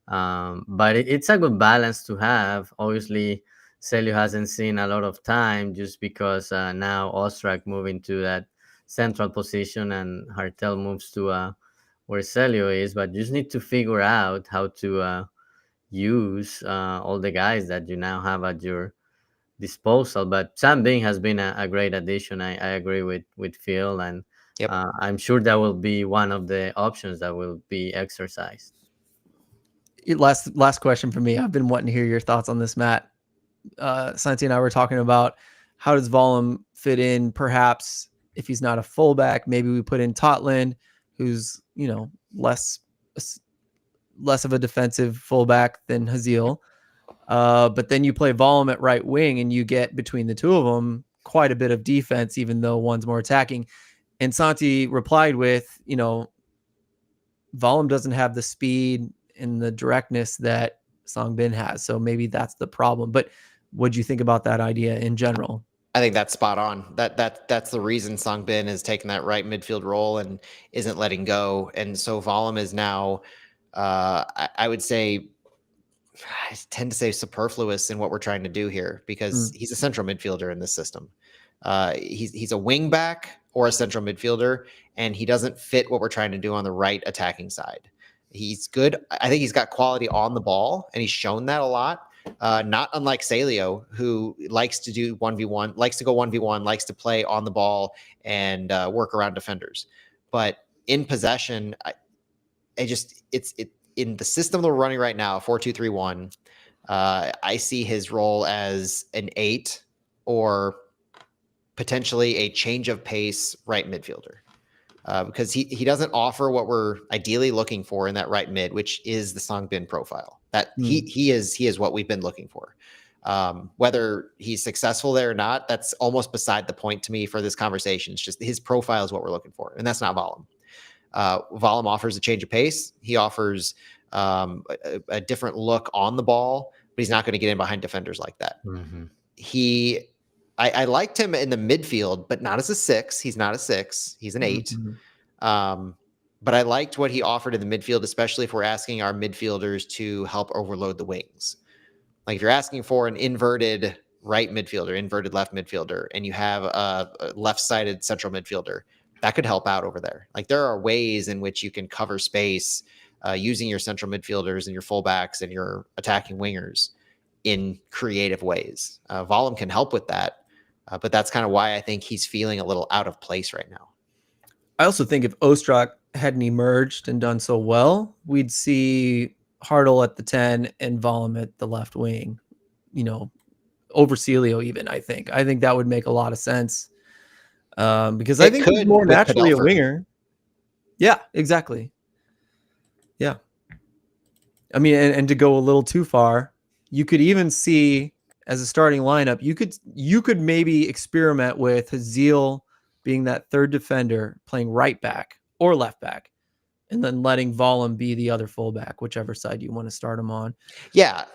But it's a good balance to have. Obviously, Celio hasn't seen a lot of time just because now Ostrak moved into that central position and Hartel moves to where Celio is. But you just need to figure out how to use all the guys that you now have at your disposal. But Sam Bing has been a great addition. I agree with Phil, and I'm sure that will be one of the options that will be exercised.
Last question for me. I've been wanting to hear your thoughts on this, Matt. Santi and I were talking about how does Vollum fit in, perhaps if he's not a fullback, maybe we put in Totland, who's less of a defensive fullback than Hazil. But then you play Vollum at right wing and you get between the 2 of them quite a bit of defense, even though one's more attacking. And Santi replied with, Vollum doesn't have the speed and the directness that Song Bin has. So maybe that's the problem. But what do you think about that idea in general?
I think that's spot on. That's the reason Song Bin has taken that right midfield role and isn't letting go. And so Vollum is now, I would say, I tend to say superfluous in what we're trying to do here because he's a central midfielder in this system. He's a wing back or a central midfielder, and he doesn't fit what we're trying to do on the right attacking side. He's good. I think he's got quality on the ball, and he's shown that a lot. Not unlike Celio, who likes to do 1v1, likes to go 1v1, likes to play on the ball and work around defenders. But in possession, it's in the system that we're running right now, 4-2-3-1. I see his role as an 8 or potentially a change of pace right midfielder. Because he doesn't offer what we're ideally looking for in that right mid, which is the Songbin profile. That he is what we've been looking for. Whether he's successful there or not, that's almost beside the point to me for this conversation. It's just his profile is what we're looking for, and that's not Volum. Volum offers a change of pace. He offers a different look on the ball, but he's not going to get in behind defenders like that.
Mm-hmm.
I liked him in the midfield, but not as a 6. He's not a 6. He's an 8. But I liked what he offered in the midfield, especially if we're asking our midfielders to help overload the wings. Like if you're asking for an inverted right midfielder, inverted left midfielder, and you have a left-sided central midfielder, that could help out over there. Like there are ways in which you can cover space using your central midfielders and your fullbacks and your attacking wingers in creative ways. Volum can help with that. But that's kind of why I think he's feeling a little out of place right now.
I also think if Ostrak hadn't emerged and done so well, we'd see Hartl at the 10 and Volum at the left wing, over Celio even, I think. I think that would make a lot of sense because I think he's more naturally a winger. Yeah, exactly. Yeah. I mean, and to go a little too far, you could even see as a starting lineup, you could maybe experiment with Haziel being that third defender, playing right back or left back, and then letting Volum be the other fullback, whichever side you want to start him on.
Yeah,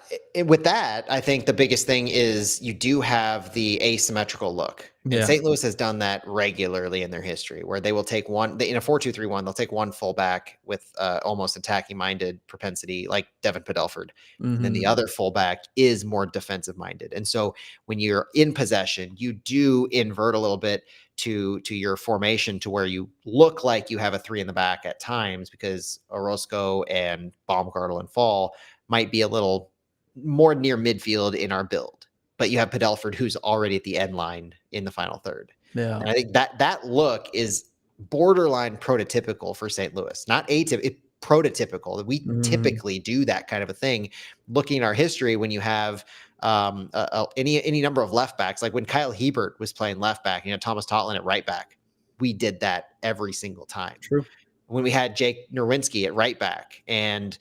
with that, I think the biggest thing is you do have the asymmetrical look. And St. Louis has done that regularly in their history, where they will take one in a 4-2-3-1. They'll take one fullback with almost attacking-minded propensity, like Devin Padelford, and then the other fullback is more defensive-minded. And so when you're in possession, you do invert a little bit to your formation to where you look like you have a 3 in the back at times, because Orozco and Baumgartel and Fall might be a little more near midfield in our build, but you have Padelford who's already at the end line in the final third.
Yeah.
And I think that look is borderline prototypical for St. Louis, not prototypical. We typically do that kind of a thing. Looking at our history, when you have any number of left backs, like when Kyle Hebert was playing left back, Thomas Totland at right back, we did that every single time.
True. When
we had Jake Nerwinski at right back and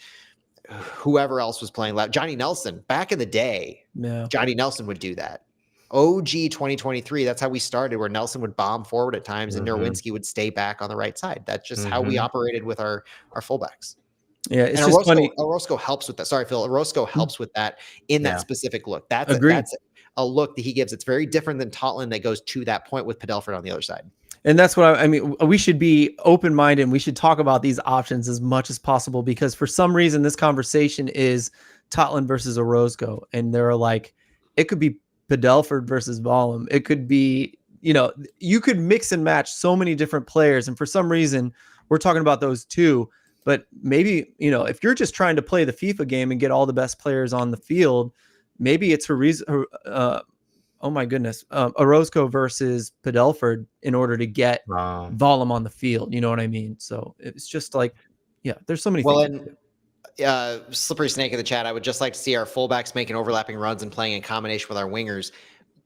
whoever else was playing left, Johnny Nelson back in the day, Johnny Nelson would do that. OG 2023, that's how we started, where Nelson would bomb forward at times and Nerwinski would stay back on the right side. That's just how we operated with our fullbacks.
Yeah, it's just funny.
Orozco helps with that. Sorry, Phil. Orozco helps with that in that specific look. That's a look that he gives. It's very different than Totland that goes to that point with Padelford on the other side.
And that's what I mean. We should be open-minded and we should talk about these options as much as possible, because for some reason this conversation is Totland versus Orozco. And they're like, it could be Padelford versus Volum. It could be, you could mix and match so many different players. And for some reason, we're talking about those two. But maybe, if you're just trying to play the FIFA game and get all the best players on the field, maybe it's Orozco versus Padelford in order to get Volum on the field. You know what I mean? So it's just like, there's so many things.
Slippery Snake in the chat, I would just like to see our fullbacks making overlapping runs and playing in combination with our wingers.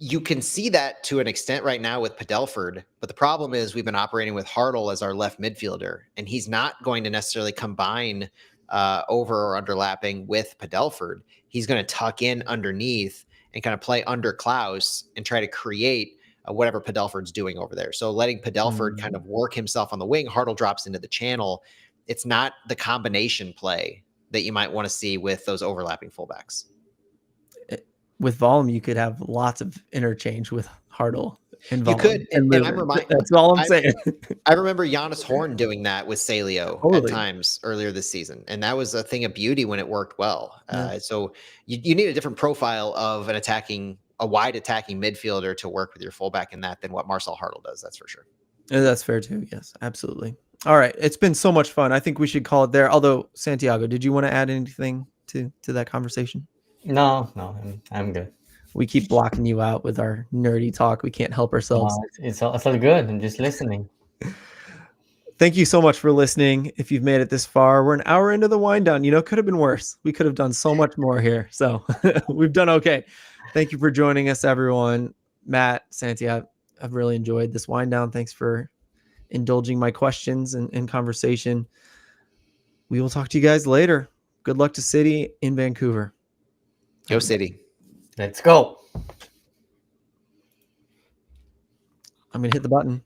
You can see that to an extent right now with Padelford, but the problem is we've been operating with Hartl as our left midfielder, and he's not going to necessarily combine over or underlapping with Padelford. He's going to tuck in underneath and kind of play under Klaus and try to create whatever Padelford's doing over there. So letting Padelford kind of work himself on the wing, Hartl drops into the channel. It's not the combination play that you might want to see with those overlapping fullbacks.
With Volum, you could have lots of interchange with Hartl. And Volum.
You could, and
that's all I'm saying.
I remember Giannis Horn doing that with Celio at times earlier this season, and that was a thing of beauty when it worked well. So you need a different profile of a wide attacking midfielder to work with your fullback in that than what Marcel Hartl does. That's for sure.
And that's fair too. Yes, absolutely. All right, it's been so much fun. I think we should call it there. Although, Santiago, did you want to add anything to that conversation?
No, I'm good.
We keep blocking you out with our nerdy talk. We can't help ourselves.
It's all good. I'm just listening.
thank you so much for listening. If you've made it this far, we're an hour into the wind down. Could have been worse. We could have done so much more here. So we've done okay. Thank you for joining us, everyone. Matt, Santi, I've really enjoyed this wind down. Thanks for indulging my questions and conversation. We will talk to you guys later. Good luck to City in Vancouver.
Go City.
Let's go.
I'm going to hit the button.